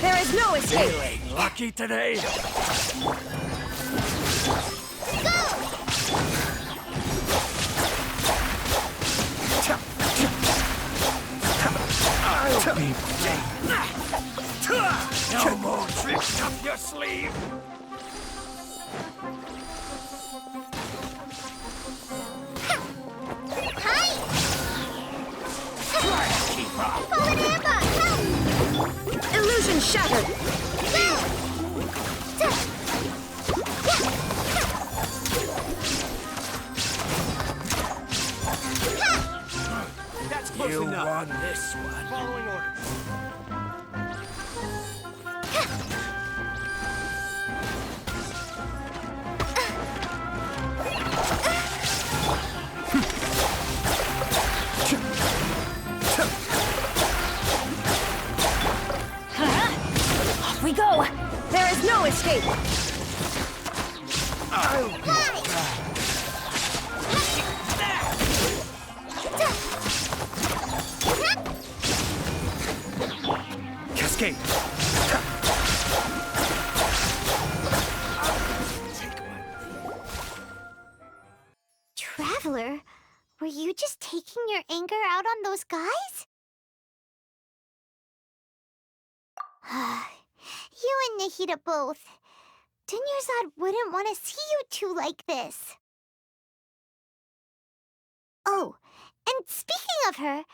There is no escape! Feeling lucky today? I'll be no more tricks up your sleeve! Hi! Try to keep up! Pull an amber! Help! Illusion shattered! That's close enough. You won this one. Following orders. There is no escape! Cascade! Traveler, were you just taking your anger out on those guys? You and Nahida both. Dunyarzad wouldn't want to see you two like this. Oh, and speaking of her,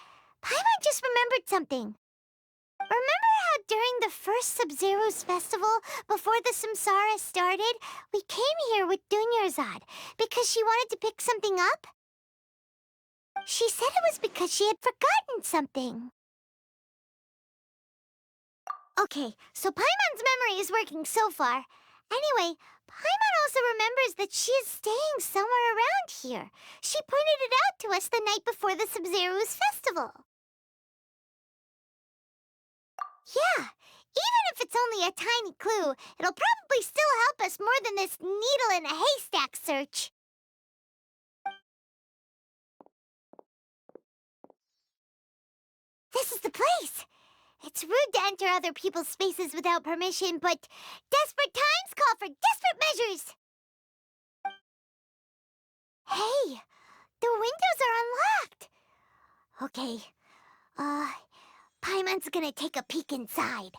Paimon just remembered something. Remember how during the first Sabzeruz Festival, before the Samsara started, we came here with Dunyarzad because she wanted to pick something up? She said it was because she had forgotten something. Okay, so Paimon's memory is working so far. Anyway, Paimon also remembers that she is staying somewhere around here. She pointed it out to us the night before the Sabzeruz Festival. Yeah, even if it's only a tiny clue, it'll probably still help us more than this needle in a haystack search. This is the place! It's rude to enter other people's spaces without permission, but desperate times call for desperate measures! Hey, the windows are unlocked! Okay, Paimon's gonna take a peek inside.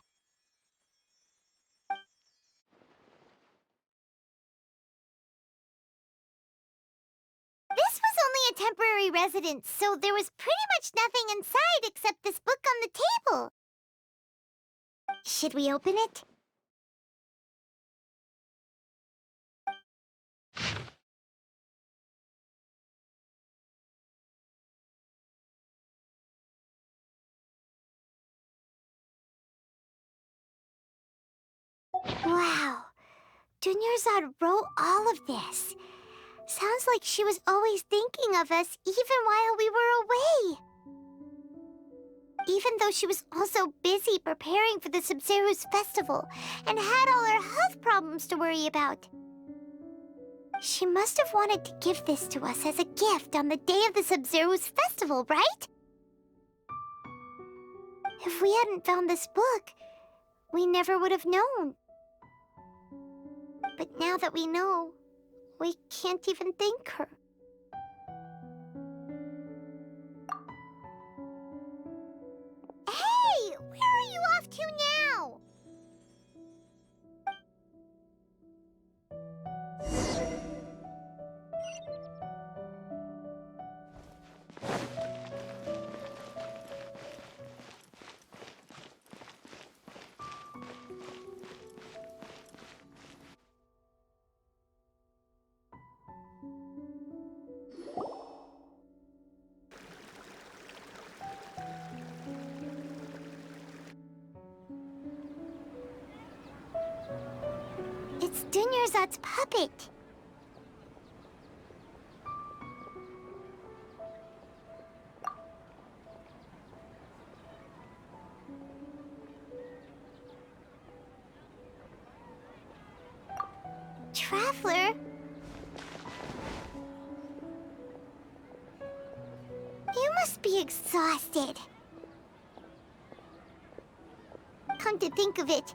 This was only a temporary residence, so there was pretty much nothing inside except this book on the table. Should we open it? Wow, Dunyarzad wrote all of this. Sounds like she was always thinking of us even while we were away. Even though she was also busy preparing for the Sabzeruz Festival and had all her health problems to worry about. She must have wanted to give this to us as a gift on the day of the Sabzeruz Festival, right? If we hadn't found this book, we never would have known. But now that we know, we can't even thank her. Hey! Where are you off to now? It's Dunyarzad's puppet. Traveler? You must be exhausted. Come to think of it,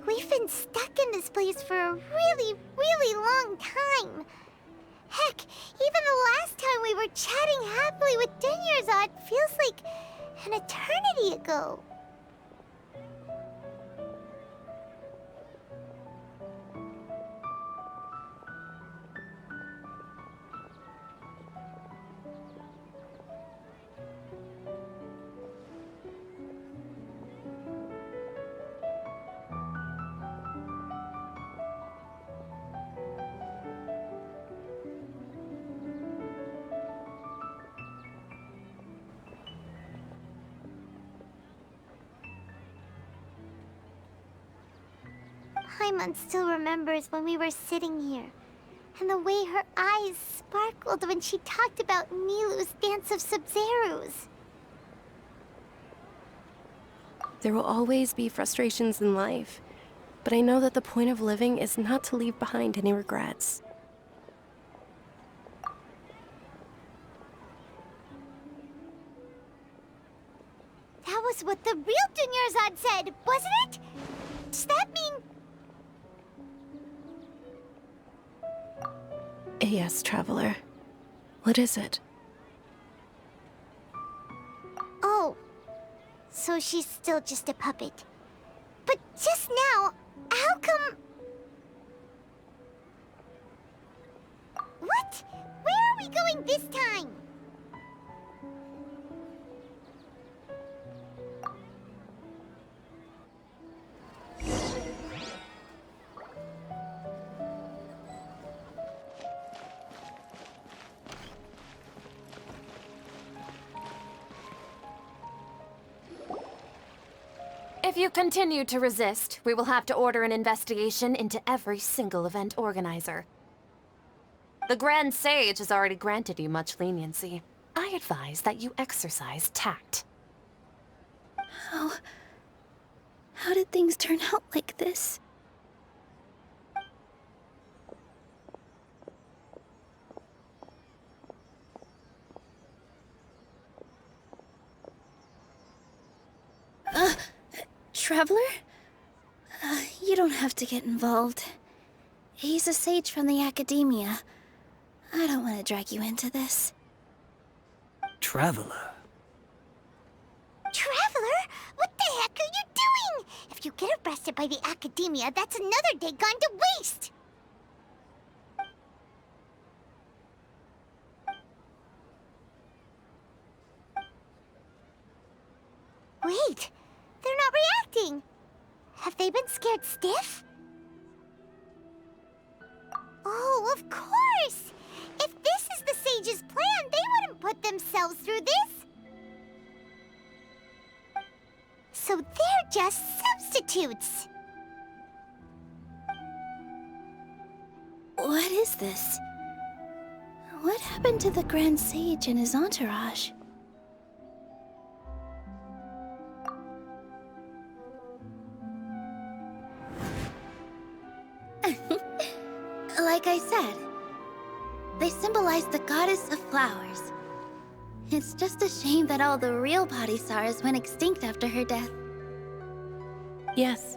we've been stuck in this place for a really, really long time. Heck, even the last time we were chatting happily with Dunyarzad feels like an eternity ago. Paimon still remembers when we were sitting here, and the way her eyes sparkled when she talked about Nilu's Dance of Sabzeruz. There will always be frustrations in life, but I know that the point of living is not to leave behind any regrets. That was what the real Dunyarzad said, wasn't it? Does that mean... Yes, Traveler. What is it? Oh, so she's still just a puppet. But just now, how come... What? Where are we going this time? If you continue to resist, we will have to order an investigation into every single event organizer. The Grand Sage has already granted you much leniency. I advise that you exercise tact. How did things turn out like this? Traveler? You don't have to get involved. He's a sage from the academia. I don't want to drag you into this. Traveler? Traveler? What the heck are you doing? If you get arrested by the academia, that's another day gone to waste! Wait, they're not reacting. Have they been scared stiff? Oh, of course! If this is the sage's plan, they wouldn't put themselves through this. So they're just substitutes. What is this? What happened to the Grand Sage and his entourage? Like I said, they symbolize the goddess of flowers. It's just a shame that all the real Padisaras went extinct after her death. Yes.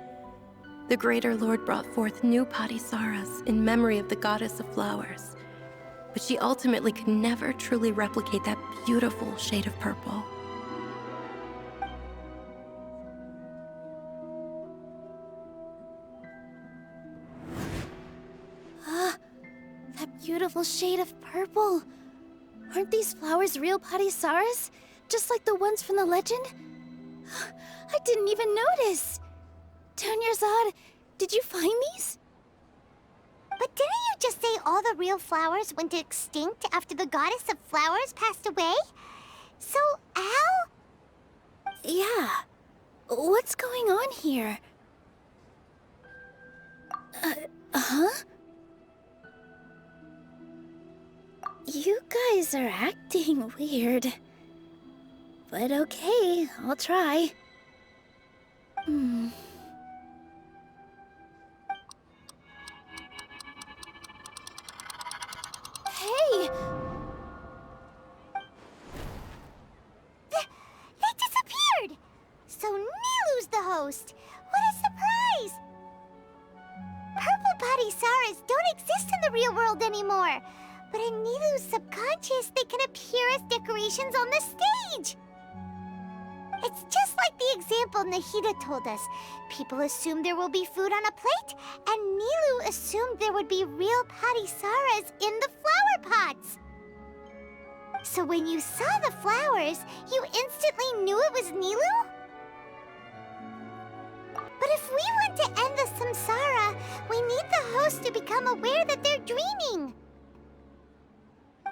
The Greater Lord brought forth new Padisaras in memory of the goddess of flowers. But she ultimately could never truly replicate that beautiful shade of purple. That beautiful shade of purple. Aren't these flowers real Padisaras? Just like the ones from the legend? I didn't even notice. Dunyarzad, did you find these? But didn't you just say all the real flowers went extinct after the goddess of flowers passed away? So, how? Yeah. What's going on here? Huh? You guys are acting weird. But okay, I'll try. Hey! They disappeared! So Nilu's the host. What a surprise! Purple Padisaras don't exist in the real world anymore. But in Nilu's subconscious, they can appear as decorations on the stage. It's just like the example Nahida told us. People assume there will be food on a plate, and Nilu assumed there would be real Padisaras in the flower pots. So when you saw the flowers, you instantly knew it was Nilu? But if we want to end the samsara, we need the host to become aware that they're dreaming.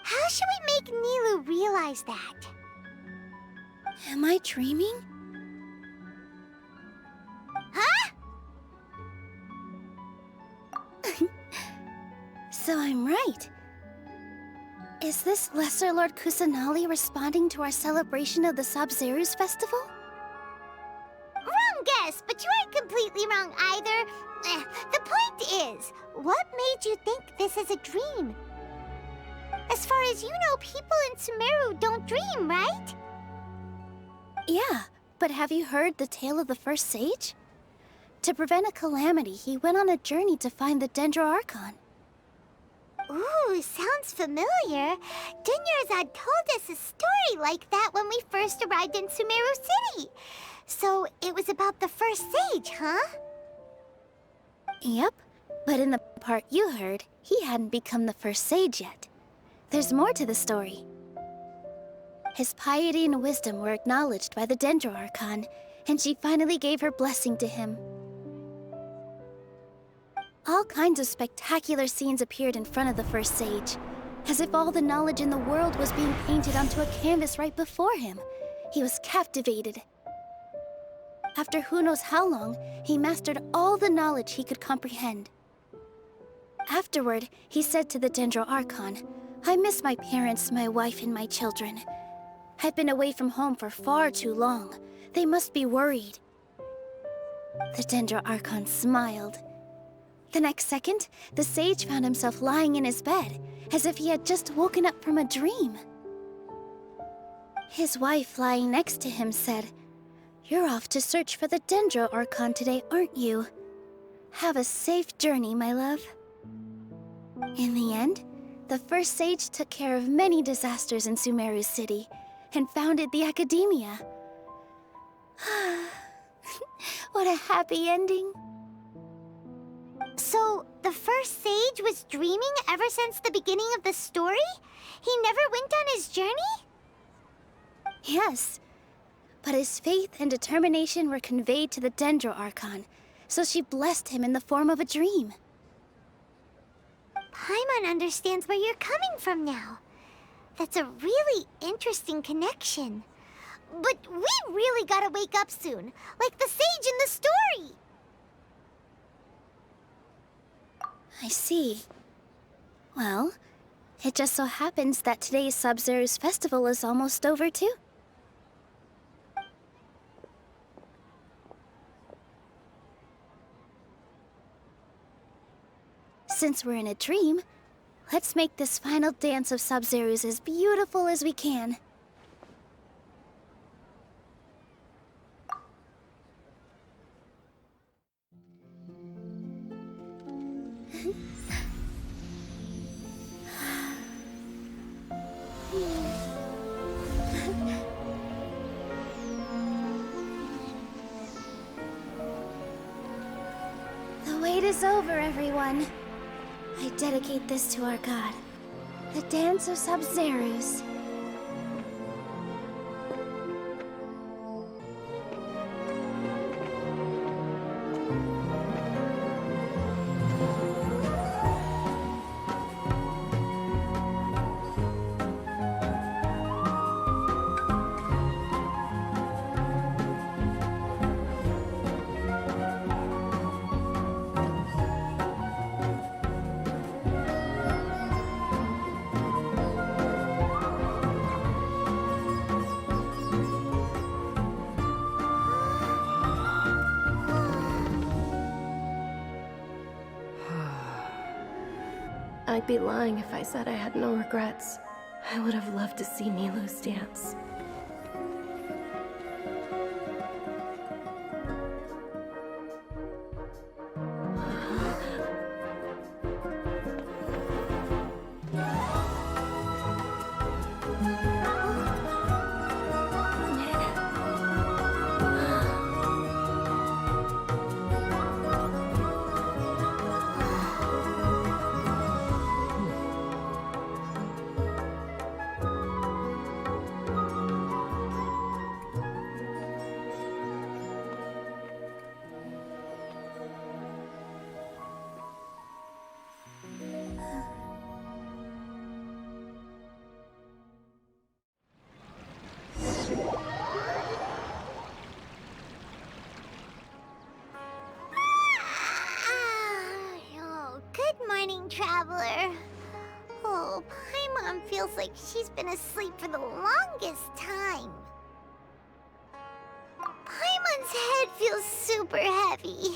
How should we make Nilu realize that? Am I dreaming? Huh? So I'm right. Is this Lesser Lord Kusanali responding to our celebration of the Sabzeruz Festival? Wrong guess, but you aren't completely wrong either. The point is, what made you think this is a dream? As far as you know, people in Sumeru don't dream, right? Yeah, but have you heard the tale of the first sage? To prevent a calamity, he went on a journey to find the Dendroarchon. Ooh, sounds familiar. Dunyarzad told us a story like that when we first arrived in Sumeru City. So it was about the first sage, huh? Yep, but in the part you heard, he hadn't become the first sage yet. There's more to the story. His piety and wisdom were acknowledged by the Dendroarchon, and she finally gave her blessing to him. All kinds of spectacular scenes appeared in front of the first sage, as if all the knowledge in the world was being painted onto a canvas right before him. He was captivated. After who knows how long, he mastered all the knowledge he could comprehend. Afterward, he said to the Dendroarchon, "I miss my parents, my wife, and my children. I've been away from home for far too long. They must be worried." The Dendroarchon smiled. The next second, the sage found himself lying in his bed, as if he had just woken up from a dream. His wife, lying next to him, said, "You're off to search for the Dendroarchon today, aren't you? Have a safe journey, my love." In the end, the first sage took care of many disasters in Sumeru City and founded the Academia. What a happy ending. So, the first sage was dreaming ever since the beginning of the story? He never went on his journey? Yes, but his faith and determination were conveyed to the Dendroarchon, so she blessed him in the form of a dream. Paimon understands where you're coming from now. That's a really interesting connection. But we really gotta wake up soon, like the sage in the story. I see. Well, it just so happens that today's Sabzeruz Festival is almost over too. Since we're in a dream, let's make this final dance of Sabzeruz as beautiful as we can. The wait is over, everyone. I dedicate this to our god, the dance of Sabzeruz. I'd be lying if I said I had no regrets. I would have loved to see Nilou's dance. Traveler. Oh, Paimon feels like she's been asleep for the longest time. Paimon's head feels super heavy.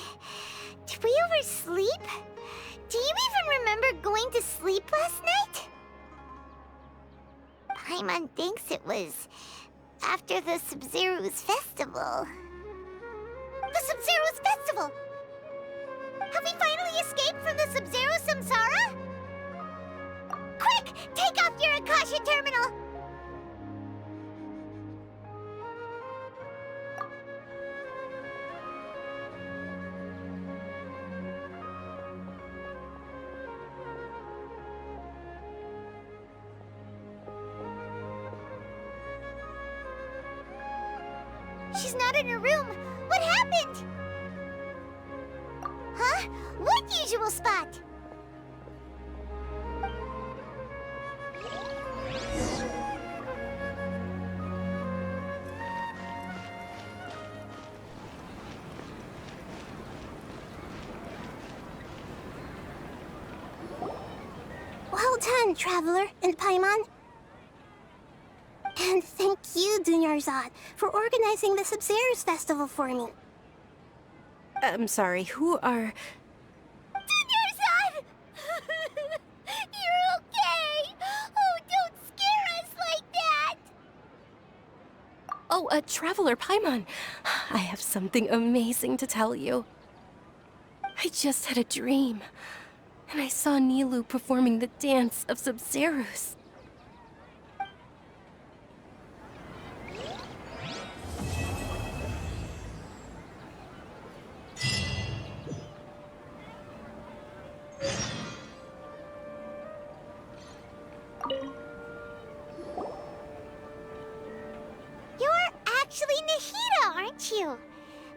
Did we oversleep? Do you even remember going to sleep last night? Paimon thinks it was after the Sabzeruz Festival. The Sabzeruz Festival! Have we finally escaped from the Sabzeruz Samsara? Quick! Take off your Akasha terminal! She's not in her room. What happened? Huh? What usual spot? Well done, Traveler and Paimon. And thank you, Dunyarzad, for organizing the Sabzeruz Festival for me. I'm sorry, who are... Dunyarzad! You're okay! Oh, don't scare us like that! Oh, Traveler Paimon. I have something amazing to tell you. I just had a dream, and I saw Nilou performing the dance of Sabzeruz. You're actually Nahida, aren't you?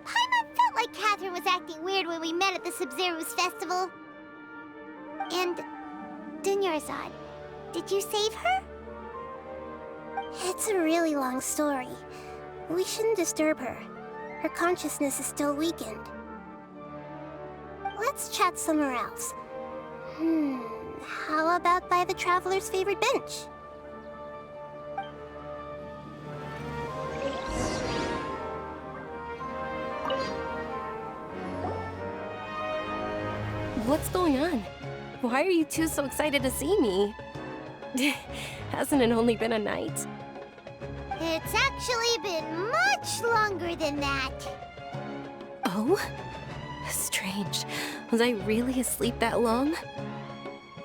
Paimon felt like Catherine was acting weird when we met at the Sabzeruz Festival. And Dunyarzad, did you save her? It's a really long story. We shouldn't disturb her. Her consciousness is still weakened. Let's chat somewhere else. How about by the Traveler's favorite bench? What's going on? Why are you two so excited to see me? Hasn't it only been a night? It's actually been much longer than that. Oh? Strange. Was I really asleep that long?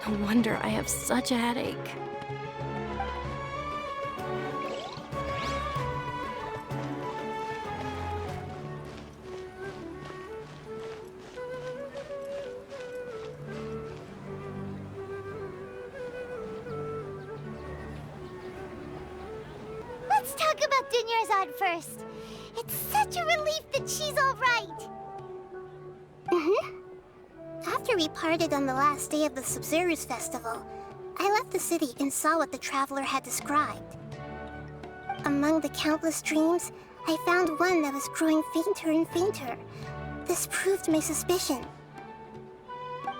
No wonder I have such a headache. Let's talk about Dunyarzad first. It's such a relief that she's all right. After we parted on the last day of the Sabzeruz Festival, I left the city and saw what the Traveler had described. Among the countless dreams, I found one that was growing fainter and fainter. This proved my suspicion.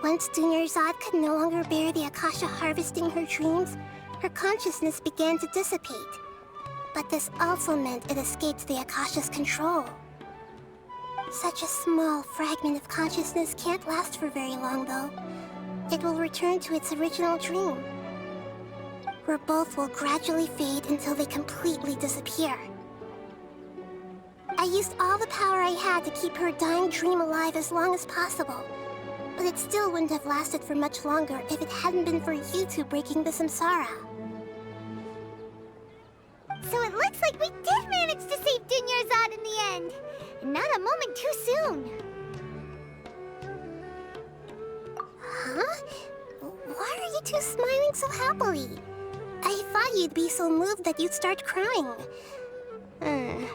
Once Dunyarzad could no longer bear the Akasha harvesting her dreams, her consciousness began to dissipate. But this also meant it escaped the Akasha's control. Such a small fragment of consciousness can't last for very long, though. It will return to its original dream, where both will gradually fade until they completely disappear. I used all the power I had to keep her dying dream alive as long as possible, but it still wouldn't have lasted for much longer if it hadn't been for you two breaking the samsara. So it looks like we did manage to save Dunyarzad in the end. Not a moment too soon. Huh? Why are you two smiling so happily? I thought you'd be so moved that you'd start crying. I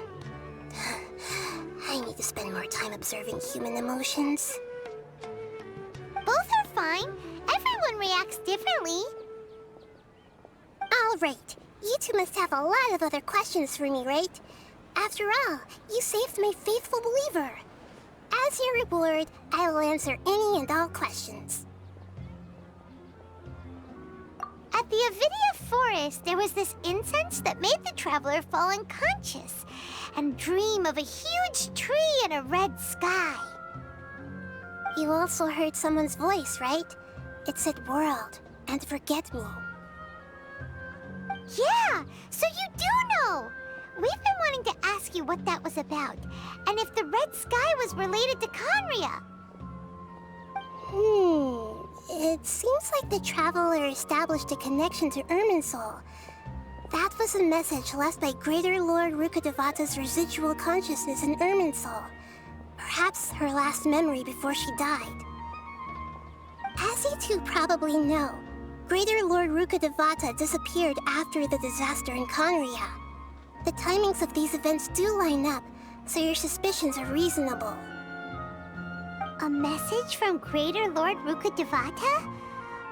need to spend more time observing human emotions. Both are fine. Everyone reacts differently. All right. You two must have a lot of other questions for me, right? After all, you saved my faithful believer. As your reward, I will answer any and all questions. At the Avidia Forest, there was this incense that made the Traveler fall unconscious and dream of a huge tree and a red sky. You also heard someone's voice, right? It said world and forget me. Yeah, so you do know! We've been wanting to ask you what that was about, and if the red sky was related to Conria. It seems like the Traveler established a connection to Irminsul. That was a message left by Greater Lord Rukkhadevata's residual consciousness in Irminsul. Perhaps her last memory before she died. As you two probably know, Greater Lord Rukkhadevata disappeared after the disaster in Conria. The timings of these events do line up, so your suspicions are reasonable. A message from Greater Lord Rukkhadevata?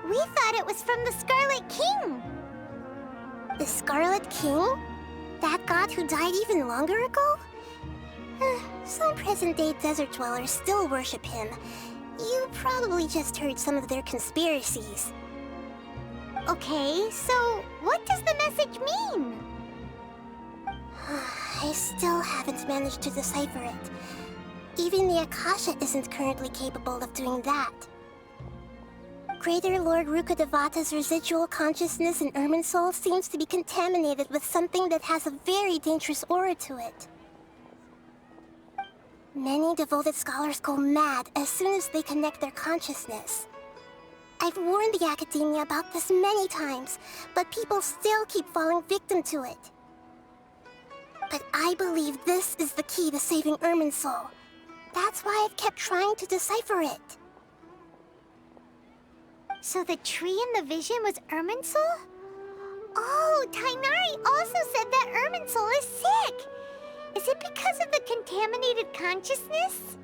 We thought it was from the Scarlet King. The Scarlet King? That god who died even longer ago? Some present-day desert dwellers still worship him. You probably just heard some of their conspiracies. Okay, so what does the message mean? I still haven't managed to decipher it. Even the Akasha isn't currently capable of doing that. Greater Lord Rukkhadevata's residual consciousness in Irminsul seems to be contaminated with something that has a very dangerous aura to it. Many devoted scholars go mad as soon as they connect their consciousness. I've warned the Academia about this many times, but people still keep falling victim to it. But I believe this is the key to saving Irminsul. That's why I've kept trying to decipher it. So the tree in the vision was Irminsul? Oh, Tainari also said that Irminsul is sick! Is it because of the contaminated consciousness?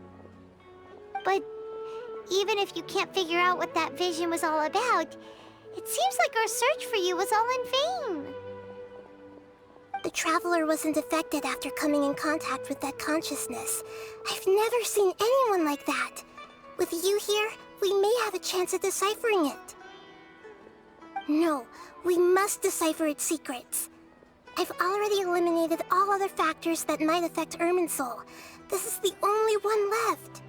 But even if you can't figure out what that vision was all about, it seems like our search for you was all in vain. The Traveler wasn't affected after coming in contact with that consciousness. I've never seen anyone like that. With you here, we may have a chance at deciphering it. No, we must decipher its secrets. I've already eliminated all other factors that might affect Irminsul. This is the only one left.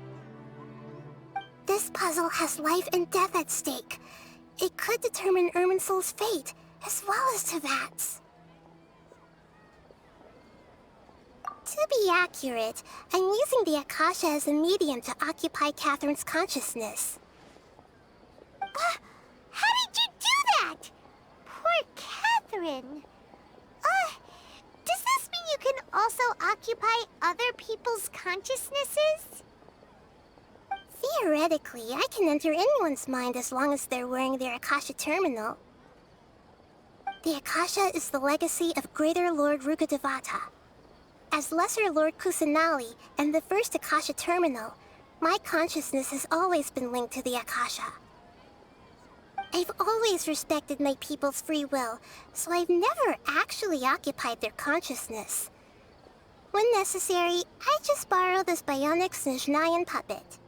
This puzzle has life and death at stake. It could determine Irminsul's fate, as well as Tevat's. To be accurate, I'm using the Akasha as a medium to occupy Catherine's consciousness. How did you do that? Poor Catherine. Does this mean you can also occupy other people's consciousnesses? Theoretically, I can enter anyone's mind as long as they're wearing their Akasha terminal. The Akasha is the legacy of Greater Lord Rukkhadevata. As Lesser Lord Kusanali and the first Akasha terminal, my consciousness has always been linked to the Akasha. I've always respected my people's free will, so I've never actually occupied their consciousness. When necessary, I just borrow this bionic Snezhnayan puppet.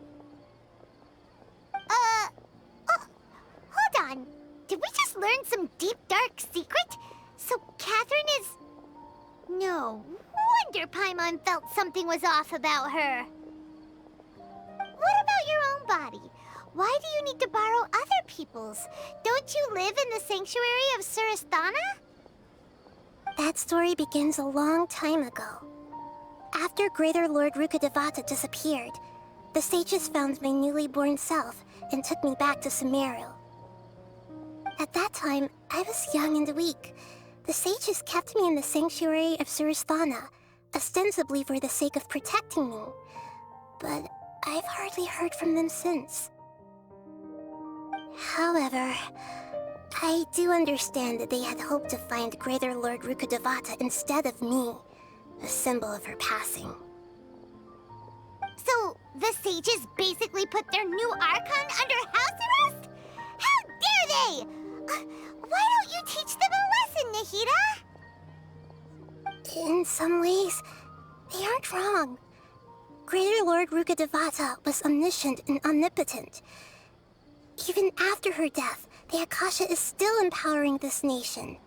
Hold on. Did we just learn some deep, dark secret? So Catherine is... No wonder Paimon felt something was off about her. What about your own body? Why do you need to borrow other people's? Don't you live in the sanctuary of Surasthana? That story begins a long time ago. After Greater Lord Rukkhadevata disappeared, the sages found my newly born self and took me back to Sumeru. At that time, I was young and weak. The sages kept me in the sanctuary of Surasthana, ostensibly for the sake of protecting me. But I've hardly heard from them since. However, I do understand that they had hoped to find Greater Lord Rukkhadevata instead of me, a symbol of her passing. So, the sages basically put their new Archon under house arrest? How dare they! Why don't you teach them a lesson, Nahida? In some ways, they aren't wrong. Greater Lord Rukkhadevata was omniscient and omnipotent. Even after her death, the Akasha is still empowering this nation.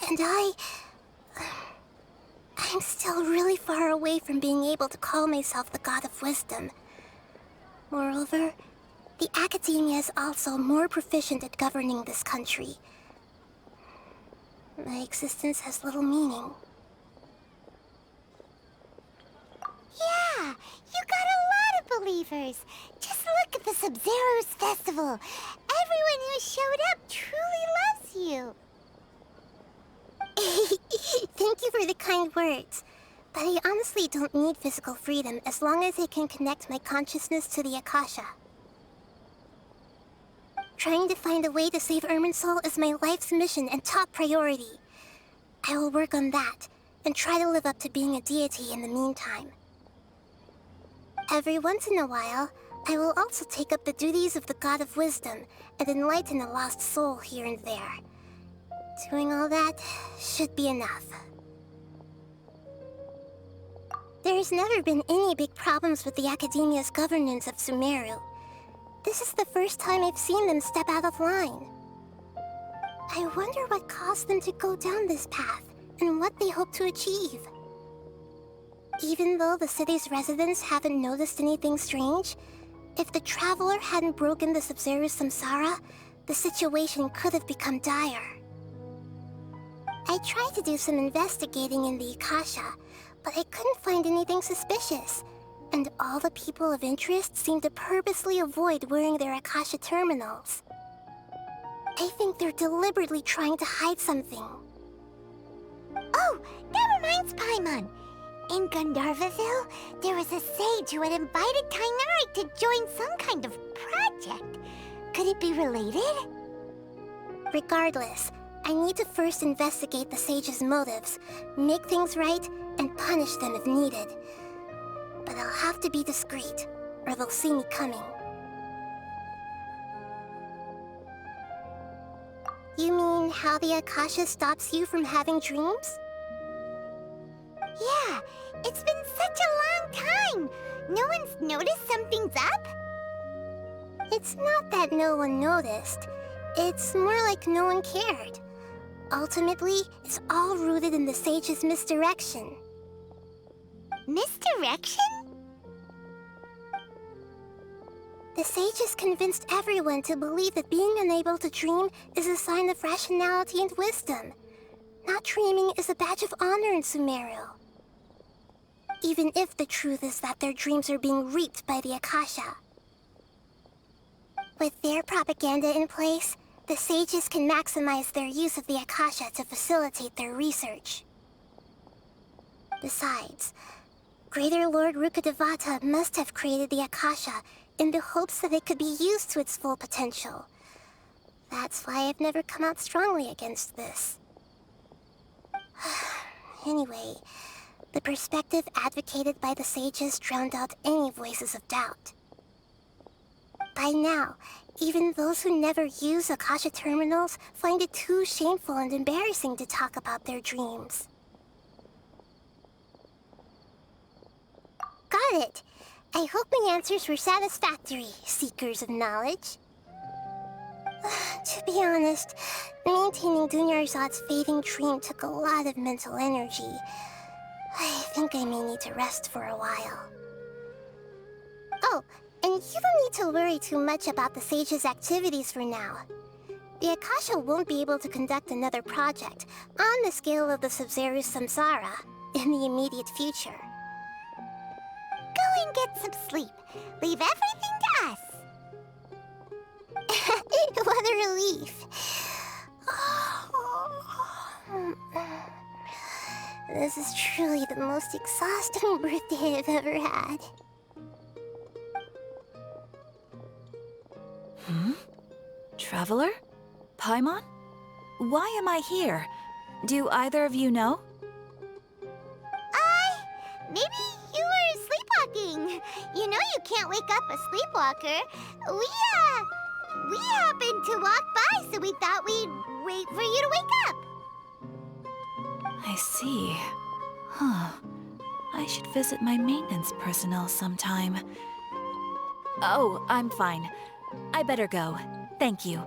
And I'm still really far away from being able to call myself the God of Wisdom. Moreover, the Academia is also more proficient at governing this country. My existence has little meaning. Yeah, you got a lot of believers. Just look at the Sabzeruz Festival. Everyone who showed up truly loves you. Thank you for the kind words. But I honestly don't need physical freedom as long as I can connect my consciousness to the Akasha. Trying to find a way to save Irminsul is my life's mission and top priority. I will work on that, and try to live up to being a deity in the meantime. Every once in a while, I will also take up the duties of the God of Wisdom and enlighten a lost soul here and there. Doing all that should be enough. There's never been any big problems with the Academia's governance of Sumeru. This is the first time I've seen them step out of line. I wonder what caused them to go down this path, and what they hope to achieve. Even though the city's residents haven't noticed anything strange, if the Traveler hadn't broken the Sabzeruz Samsara, the situation could have become dire. I tried to do some investigating in the Akasha, but I couldn't find anything suspicious, and all the people of interest seem to purposely avoid wearing their Akasha terminals. I think they're deliberately trying to hide something. Oh, that reminds Paimon. In Gandharvaville, there was a sage who had invited Tighnari to join some kind of project. Could it be related? Regardless, I need to first investigate the sage's motives, make things right, and punish them if needed. But I'll have to be discreet, or they'll see me coming. You mean how the Akasha stops you from having dreams? Yeah, it's been such a long time. No one's noticed something's up? It's not that no one noticed. It's more like no one cared. Ultimately, it's all rooted in the sage's misdirection. Misdirection? The sage has convinced everyone to believe that being unable to dream is a sign of rationality and wisdom. Not dreaming is a badge of honor in Sumeru. Even if the truth is that their dreams are being reaped by the Akasha. With their propaganda in place, the sages can maximize their use of the Akasha to facilitate their research. Besides, Greater Lord Rukkhadevata must have created the Akasha in the hopes that it could be used to its full potential. That's why I've never come out strongly against this. Anyway, the perspective advocated by the sages drowned out any voices of doubt. By now, even those who never use Akasha terminals find it too shameful and embarrassing to talk about their dreams. Got it! I hope my answers were satisfactory, seekers of knowledge. To be honest, maintaining Dunyarzad's fading dream took a lot of mental energy. I think I may need to rest for a while. Oh, and you don't need to worry too much about the sage's activities for now. The Akasha won't be able to conduct another project on the scale of the Sabzeruz Samsara in the immediate future. Go and get some sleep. Leave everything to us. What a relief. This is truly the most exhausting birthday I've ever had. Traveler? Paimon? Why am I here? Do either of you know? Maybe you were sleepwalking. You know you can't wake up a sleepwalker. We happened to walk by, so we thought we'd wait for you to wake up. I see. Huh. I should visit my maintenance personnel sometime. Oh, I'm fine. I better go. Thank you.